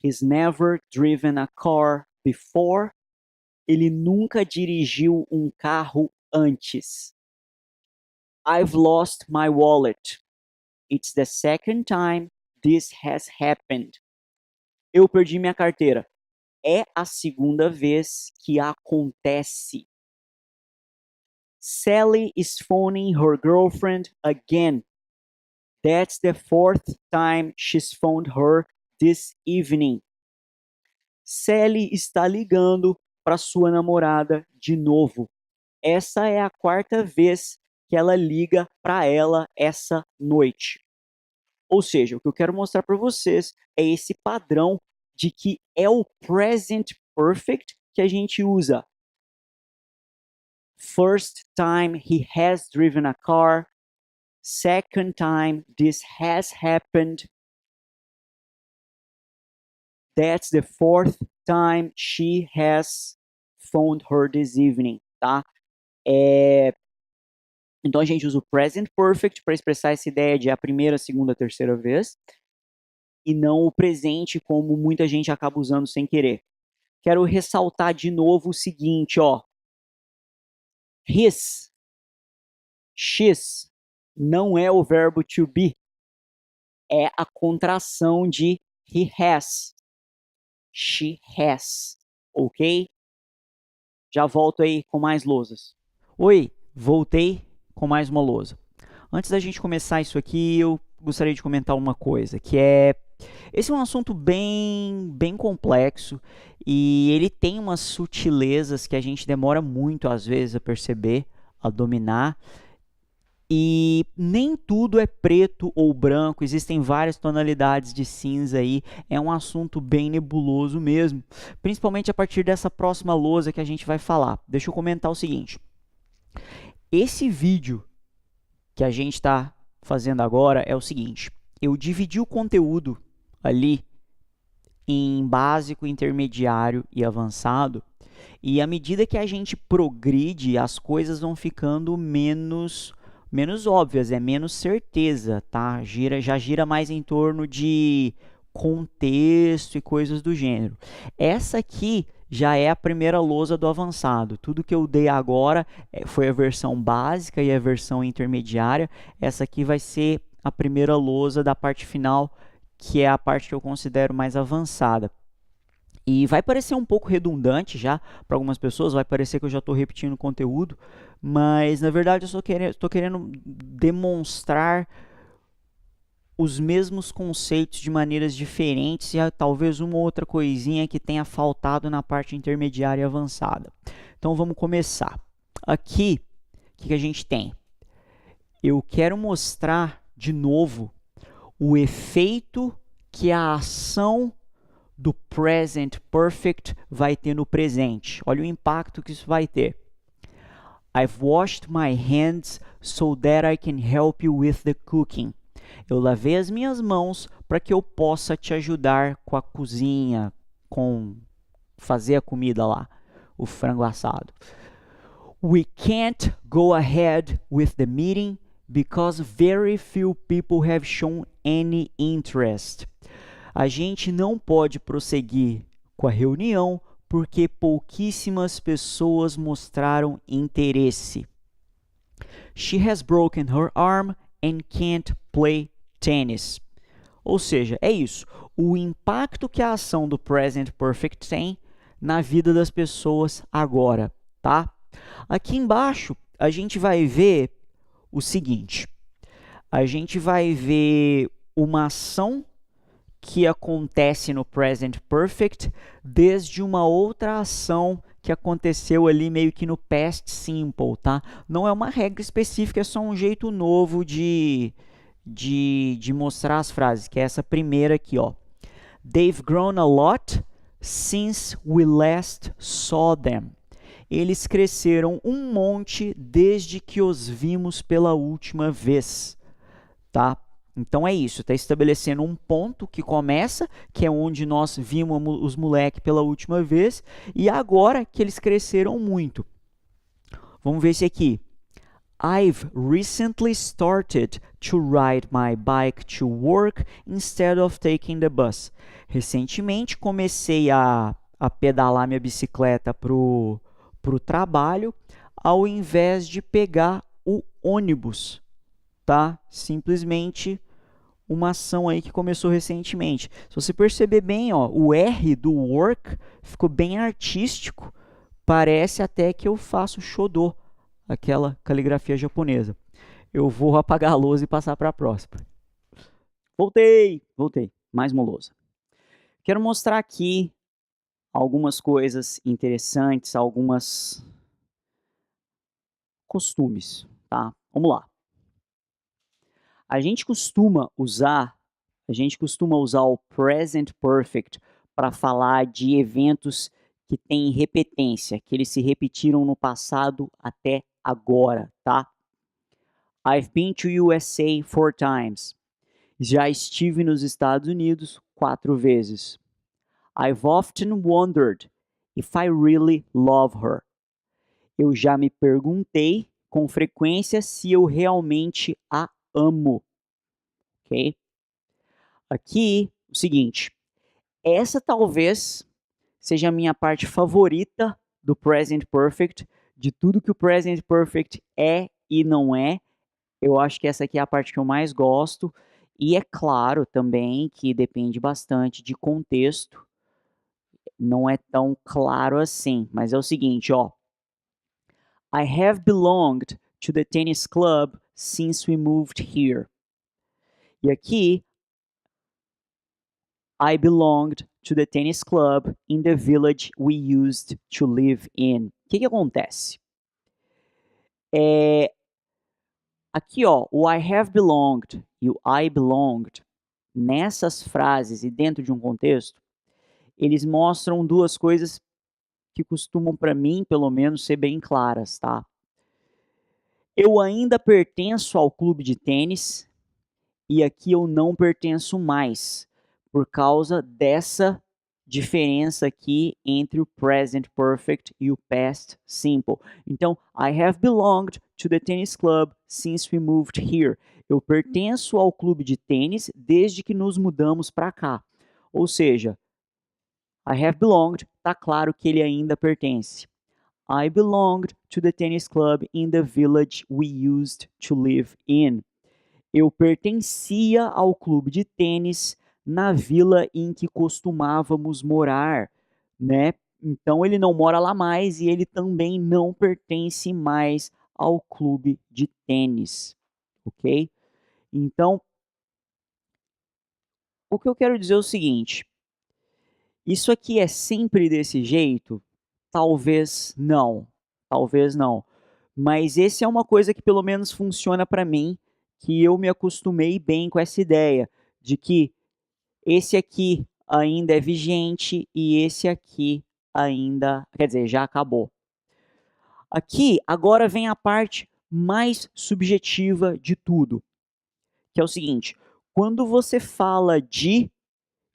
He's never driven a car before. Ele nunca dirigiu um carro antes. I've lost my wallet. It's the second time this has happened. Eu perdi minha carteira. É a segunda vez que acontece. Sally is phoning her girlfriend again. That's the fourth time she's phoned her this evening. Sally está ligando para sua namorada de novo. Essa é a quarta vez que ela liga para ela essa noite. Ou seja, o que eu quero mostrar para vocês é esse padrão de que é o present perfect que a gente usa. First time he has driven a car. Second time this has happened. That's the fourth time she has phoned her this evening, tá? Então a gente usa o present perfect para expressar essa ideia de a primeira, segunda, terceira vez, e não o presente como muita gente acaba usando sem querer. Quero ressaltar de novo o seguinte, ó. His, X, não é o verbo to be, é a contração de he has. she has, ok? Já volto aí com mais lousas. Oi, voltei com mais uma lousa. Antes da gente começar isso aqui, eu gostaria de comentar uma coisa, que é... Esse é um assunto bem complexo e ele tem umas sutilezas que a gente demora muito, às vezes, a perceber, a dominar. E nem tudo é preto ou branco, existem várias tonalidades de cinza aí, é um assunto bem nebuloso mesmo, principalmente a partir dessa próxima lousa que a gente vai falar. Deixa eu comentar o seguinte, esse vídeo que a gente está fazendo agora é o seguinte, eu dividi o conteúdo ali em básico, intermediário e avançado, e à medida que a gente progride, as coisas vão ficando menos óbvias, é menos certeza, tá? Já gira mais em torno de contexto e coisas do gênero. Essa aqui já é a primeira lousa do avançado. Tudo que eu dei agora foi a versão básica e a versão intermediária. Essa aqui vai ser a primeira lousa da parte final, que é a parte que eu considero mais avançada. E vai parecer um pouco redundante já para algumas pessoas, vai parecer que eu já estou repetindo conteúdo, mas na verdade eu estou querendo demonstrar os mesmos conceitos de maneiras diferentes e talvez uma outra coisinha que tenha faltado na parte intermediária e avançada. Então vamos começar. Aqui, o que a gente tem? Eu quero mostrar de novo o efeito que a ação do present perfect vai ter no presente. Olha o impacto que isso vai ter. I've washed my hands so that I can help you with the cooking. Eu lavei as minhas mãos para que eu possa te ajudar com a cozinha, com fazer a comida lá, o frango assado. We can't go ahead with the meeting because very few people have shown any interest. A gente não pode prosseguir com a reunião porque pouquíssimas pessoas mostraram interesse. She has broken her arm and can't play tennis. Ou seja, é isso. O impacto que a ação do present perfect tem na vida das pessoas agora, tá? Aqui embaixo a gente vai ver o seguinte. A gente vai ver uma ação que acontece no present perfect desde uma outra ação que aconteceu ali meio que no past simple, tá? Não é uma regra específica, é só um jeito novo de mostrar as frases, que é essa primeira aqui, ó. They've grown a lot since we last saw them. Eles cresceram um monte desde que os vimos pela última vez, tá? Então é isso, está estabelecendo um ponto que começa, que é onde nós vimos os moleques pela última vez, e agora que eles cresceram muito. Vamos ver esse aqui. I've recently started to ride my bike to work instead of taking the bus. Recentemente comecei a pedalar minha bicicleta pro trabalho, ao invés de pegar o ônibus, tá? Simplesmente uma ação aí que começou recentemente. Se você perceber bem, ó, o R do work ficou bem artístico. Parece até que eu faço Shodô, aquela caligrafia japonesa. Eu vou apagar a lousa e passar para a próxima. Voltei. Mais uma lousa. Quero mostrar aqui algumas coisas interessantes, algumas costumes, tá? Vamos lá. A gente costuma usar o present perfect para falar de eventos que têm repetência, que eles se repetiram no passado até agora, tá? I've been to USA 4 times. Já estive nos Estados Unidos 4 vezes. I've often wondered if I really love her. Eu já me perguntei com frequência se eu realmente a amo. Ok? Aqui, o seguinte. Essa talvez seja a minha parte favorita do Present Perfect, de tudo que o Present Perfect é e não é. Eu acho que essa aqui é a parte que eu mais gosto. E é claro também que depende bastante de contexto. não é tão claro assim, mas é o seguinte, ó. I have belonged to the tennis club since we moved here. E aqui, I belonged to the tennis club in the village we used to live in. O que acontece? Aqui, ó, o I have belonged e o I belonged, nessas frases e dentro de um contexto, eles mostram duas coisas que costumam, para mim, pelo menos, ser bem claras, tá? Eu ainda pertenço ao clube de tênis e aqui eu não pertenço mais, por causa dessa diferença aqui entre o present perfect e o past simple. Então, I have belonged to the tennis club since we moved here. Eu pertenço ao clube de tênis desde que nos mudamos para cá. Ou seja, I have belonged, tá claro que ele ainda pertence. I belonged to the tennis club in the village we used to live in. Eu pertencia ao clube de tênis na vila em que costumávamos morar, né? Então ele não mora lá mais e ele também não pertence mais ao clube de tênis, ok? Então, o que eu quero dizer é o seguinte: isso aqui é sempre desse jeito? Talvez não, talvez não. Mas esse é uma coisa que pelo menos funciona para mim, que eu me acostumei bem com essa ideia de que esse aqui ainda é vigente e esse aqui ainda, quer dizer, já acabou. Aqui, agora vem a parte mais subjetiva de tudo, que é o seguinte: quando você fala de,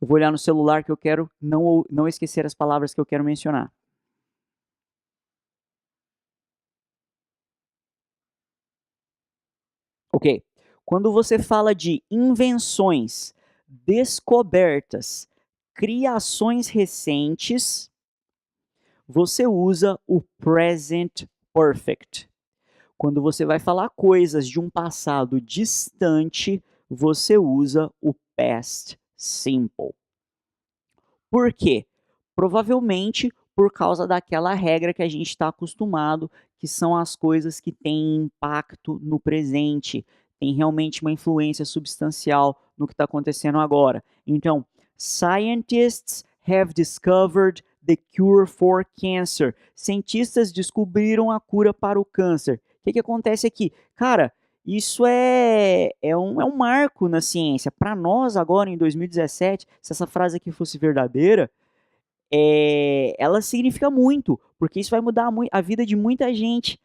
eu vou olhar no celular que eu quero não esquecer as palavras que eu quero mencionar. Ok. Quando você fala de invenções, descobertas, criações recentes, você usa o present perfect. Quando você vai falar coisas de um passado distante, você usa o past simple. Por quê? Provavelmente por causa daquela regra que a gente está acostumado, que são as coisas que têm impacto no presente, tem realmente uma influência substancial no que está acontecendo agora. Então, scientists have discovered the cure for cancer. Cientistas descobriram a cura para o câncer. O que acontece aqui? Cara, isso é um marco na ciência. Para nós, agora em 2017, se essa frase aqui fosse verdadeira, ela significa muito, porque isso vai mudar a vida de muita gente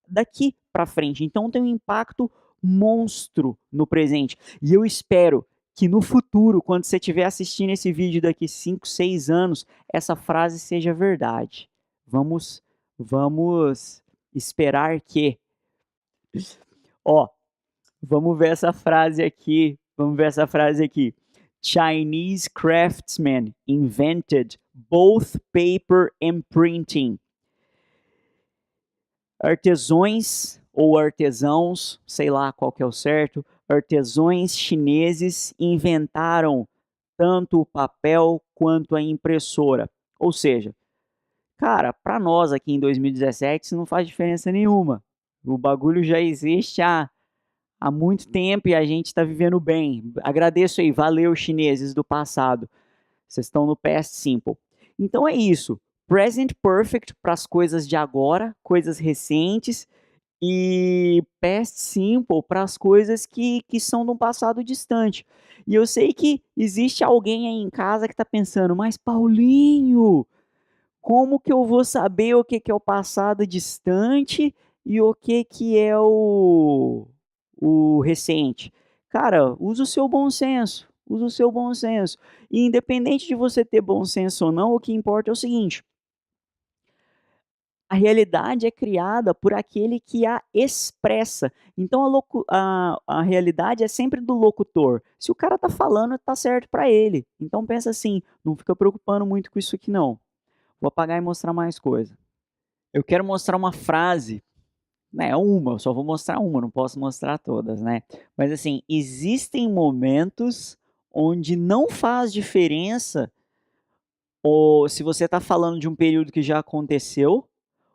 daqui para frente. Então tem um impacto monstro no presente. E eu espero que no futuro, quando você estiver assistindo esse vídeo daqui 5, 6 anos, essa frase seja verdade. Vamos esperar que. Ó, vamos ver essa frase aqui. Vamos ver essa frase aqui. Chinese craftsmen invented both paper and printing. Artesões ou artesãos, sei lá qual que é o certo, artesãos chineses inventaram tanto o papel quanto a impressora. Ou seja, cara, para nós aqui em 2017 isso não faz diferença nenhuma. O bagulho já existe há muito tempo e a gente está vivendo bem. Agradeço aí, valeu chineses do passado. Vocês estão no past simple. Então é isso. Present perfect para as coisas de agora, coisas recentes, e past simple para as coisas que são de um passado distante. E eu sei que existe alguém aí em casa que está pensando, mas Paulinho, como que eu vou saber o que é o passado distante e o que é o recente? Cara, usa o seu bom senso. Usa o seu bom senso. E independente de você ter bom senso ou não, o que importa é o seguinte: a realidade é criada por aquele que a expressa. Então a realidade é sempre do locutor. Se o cara está falando, está certo para ele. Então pensa assim, não fica preocupando muito com isso aqui não. Vou apagar e mostrar mais coisa. Eu quero mostrar uma frase, né, eu só vou mostrar uma, não posso mostrar todas, né? Mas assim, existem momentos onde não faz diferença ou se você está falando de um período que já aconteceu,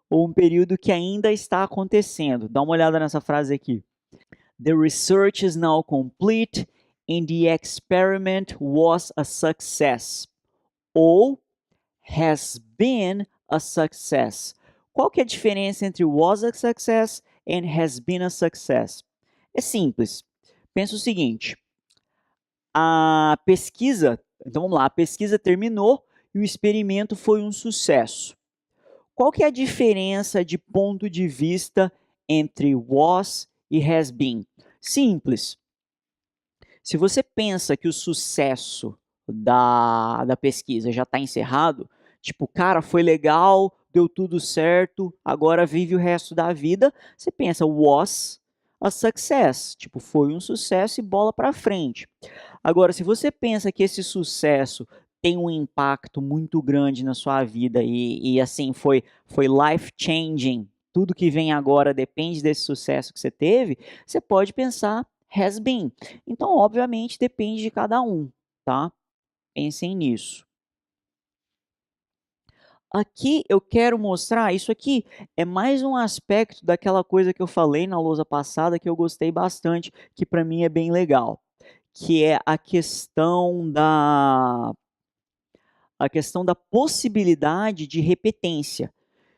ou um período que ainda está acontecendo. Dá uma olhada nessa frase aqui. The research is now complete and the experiment was a success. Ou has been a success. Qual que é a diferença entre was a success and has been a success? É simples. Pensa o seguinte, a pesquisa, então vamos lá, a pesquisa terminou e o experimento foi um sucesso. Qual que é a diferença de ponto de vista entre was e has been? Simples. Se você pensa que o sucesso da pesquisa já está encerrado, tipo, cara, foi legal, deu tudo certo, agora vive o resto da vida, você pensa, was a success, tipo, foi um sucesso e bola para frente. Agora, se você pensa que esse sucesso tem um impacto muito grande na sua vida e assim, foi life changing, tudo que vem agora depende desse sucesso que você teve, você pode pensar has been. Então, obviamente, depende de cada um, tá? Pensem nisso. Aqui eu quero mostrar, isso aqui é mais um aspecto daquela coisa que eu falei na lousa passada que eu gostei bastante, que para mim é bem legal, que é a questão da possibilidade de repetência.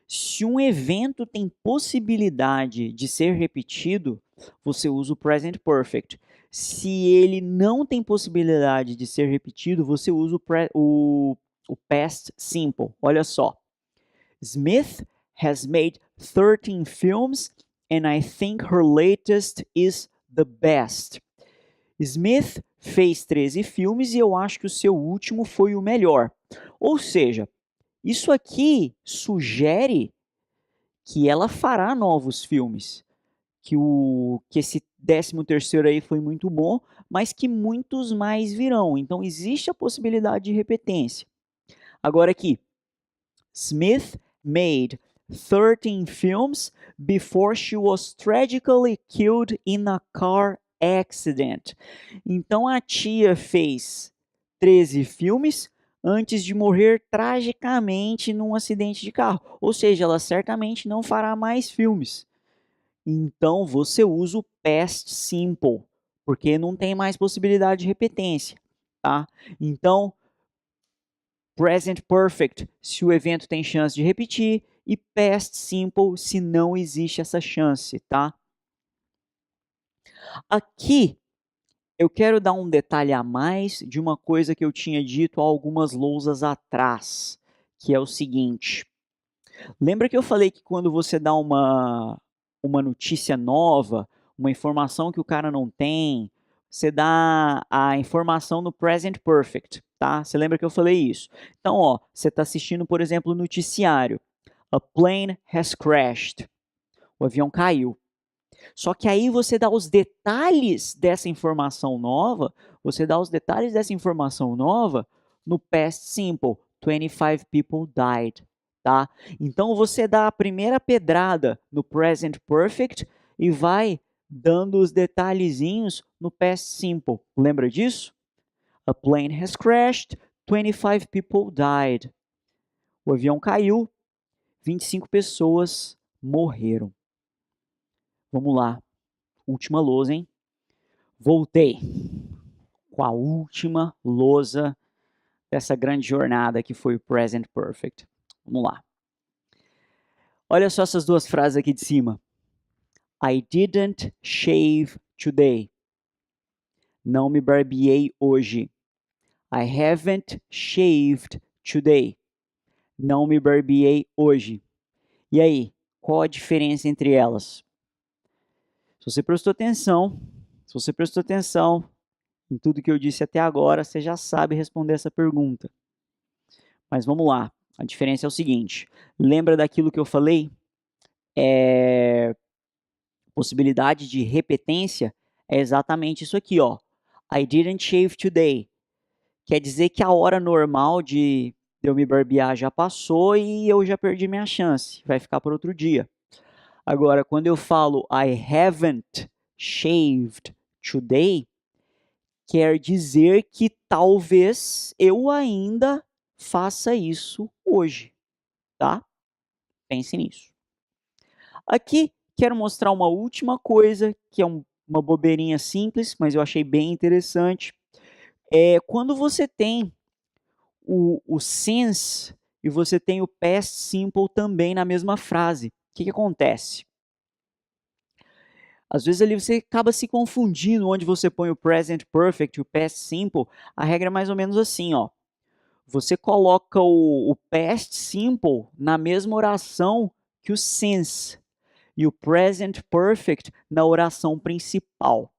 Se um evento tem possibilidade de ser repetido, você usa o present perfect. Se ele não tem possibilidade de ser repetido, você usa o past simple. Olha só. Smith has made 13 films and I think her latest is the best. Smith fez 13 filmes e eu acho que o seu último foi o melhor. Ou seja, isso aqui sugere que ela fará novos filmes, que esse 13º aí foi muito bom, mas que muitos mais virão. Então existe a possibilidade de repetência. Agora aqui, Smith made 13 films before she was tragically killed in a car accident. Então a tia fez 13 filmes antes de morrer tragicamente num acidente de carro. Ou seja, ela certamente não fará mais filmes. Então você usa o past simple, porque não tem mais possibilidade de repetência, tá? Então, present perfect, se o evento tem chance de repetir, e past simple, se não existe essa chance, tá? Aqui eu quero dar um detalhe a mais de uma coisa que eu tinha dito há algumas lousas atrás, que é o seguinte. Lembra que eu falei que quando você dá uma notícia nova, uma informação que o cara não tem, você dá a informação no present perfect, tá? Você lembra que eu falei isso? Então, ó, você está assistindo, por exemplo, o noticiário. A plane has crashed. O avião caiu. Só que aí você dá os detalhes dessa informação nova, você dá os detalhes dessa informação nova no past simple. 25 people died, tá? Então você dá a primeira pedrada no present perfect e vai dando os detalhezinhos no past simple. Lembra disso? A plane has crashed, 25 people died. O avião caiu, 25 pessoas morreram. Vamos lá. Última lousa, hein? Voltei com a última lousa dessa grande jornada que foi o Present Perfect. Vamos lá. Olha só essas duas frases aqui de cima. I didn't shave today. Não me barbeei hoje. I haven't shaved today. Não me barbeei hoje. E aí, qual a diferença entre elas? Se você prestou atenção em tudo que eu disse até agora, você já sabe responder essa pergunta. Mas vamos lá. A diferença é o seguinte. Lembra daquilo que eu falei? Possibilidade de repetência é exatamente isso aqui, ó. I didn't shave today. Quer dizer que a hora normal de eu me barbear já passou e eu já perdi minha chance. Vai ficar para outro dia. Agora, quando eu falo I haven't shaved today, quer dizer que talvez eu ainda faça isso hoje, tá? Pense nisso. Aqui, quero mostrar uma última coisa, que é uma bobeirinha simples, mas eu achei bem interessante. Quando você tem o since e você tem o past simple também na mesma frase, o que acontece? Às vezes ali você acaba se confundindo onde você põe o present perfect e o past simple. A regra é mais ou menos assim, ó. Você coloca o past simple na mesma oração que o since e o present perfect na oração principal,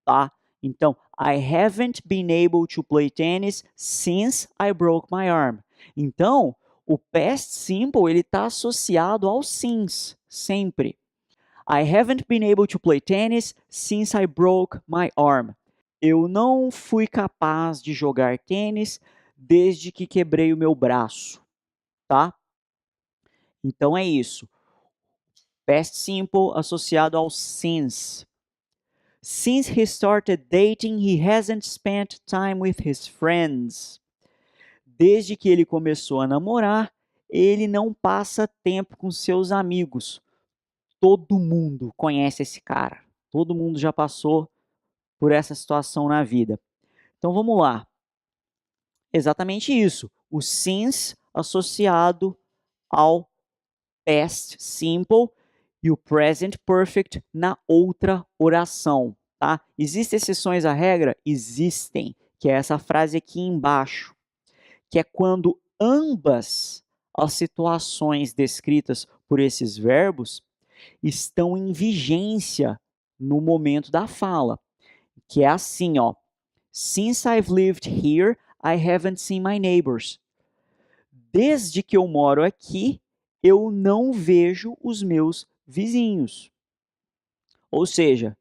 tá? Então, I haven't been able to play tennis since I broke my arm. Então, o past simple ele está associado ao since sempre. I haven't been able to play tennis since I broke my arm. Eu não fui capaz de jogar tênis desde que quebrei o meu braço, tá? Então é isso. Past simple associado ao since. Since he started dating, he hasn't spent time with his friends. Desde que ele começou a namorar, ele não passa tempo com seus amigos. Todo mundo conhece esse cara. Todo mundo já passou por essa situação na vida. Então vamos lá. Exatamente isso. O since associado ao past simple e o present perfect na outra oração, tá? Existem exceções à regra? Existem, que é essa frase aqui embaixo, que é quando ambas as situações descritas por esses verbos estão em vigência no momento da fala, que é assim, ó. Since I've lived here, I haven't seen my neighbors. Desde que eu moro aqui, eu não vejo os meus vizinhos. Ou seja,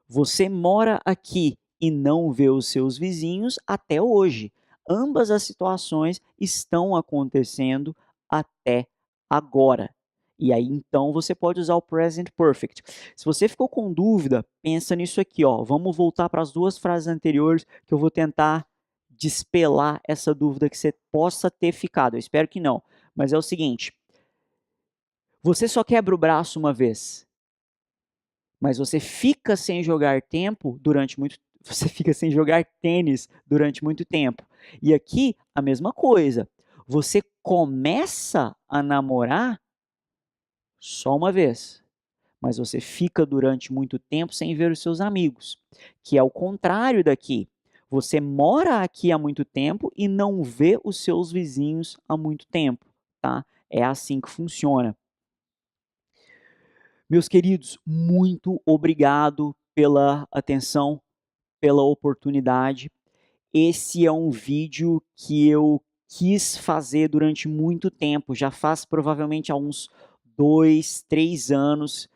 você mora aqui e não vê os seus vizinhos até hoje. Ambas as situações estão acontecendo até agora. E aí, então, você pode usar o present perfect. Se você ficou com dúvida, pensa nisso aqui, ó. Vamos voltar para as duas frases anteriores que eu vou tentar despelar essa dúvida que você possa ter ficado. Eu espero que não. Mas é o seguinte, você só quebra o braço uma vez, mas você fica sem jogar tempo durante muito você fica sem jogar tênis durante muito tempo. E aqui a mesma coisa. Você começa a namorar só uma vez, mas você fica durante muito tempo sem ver os seus amigos, que é o contrário daqui. Você mora aqui há muito tempo e não vê os seus vizinhos há muito tempo, tá? É assim que funciona. Meus queridos, muito obrigado pela atenção, pela oportunidade. Esse é um vídeo que eu quis fazer durante muito tempo, já faz provavelmente há uns 2, 3 anos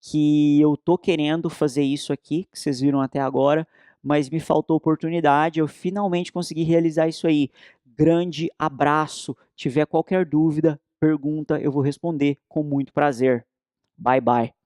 que eu tô querendo fazer isso aqui, que vocês viram até agora, mas me faltou oportunidade, eu finalmente consegui realizar isso aí. Grande abraço, tiver qualquer dúvida, pergunta, eu vou responder com muito prazer. Bye, bye.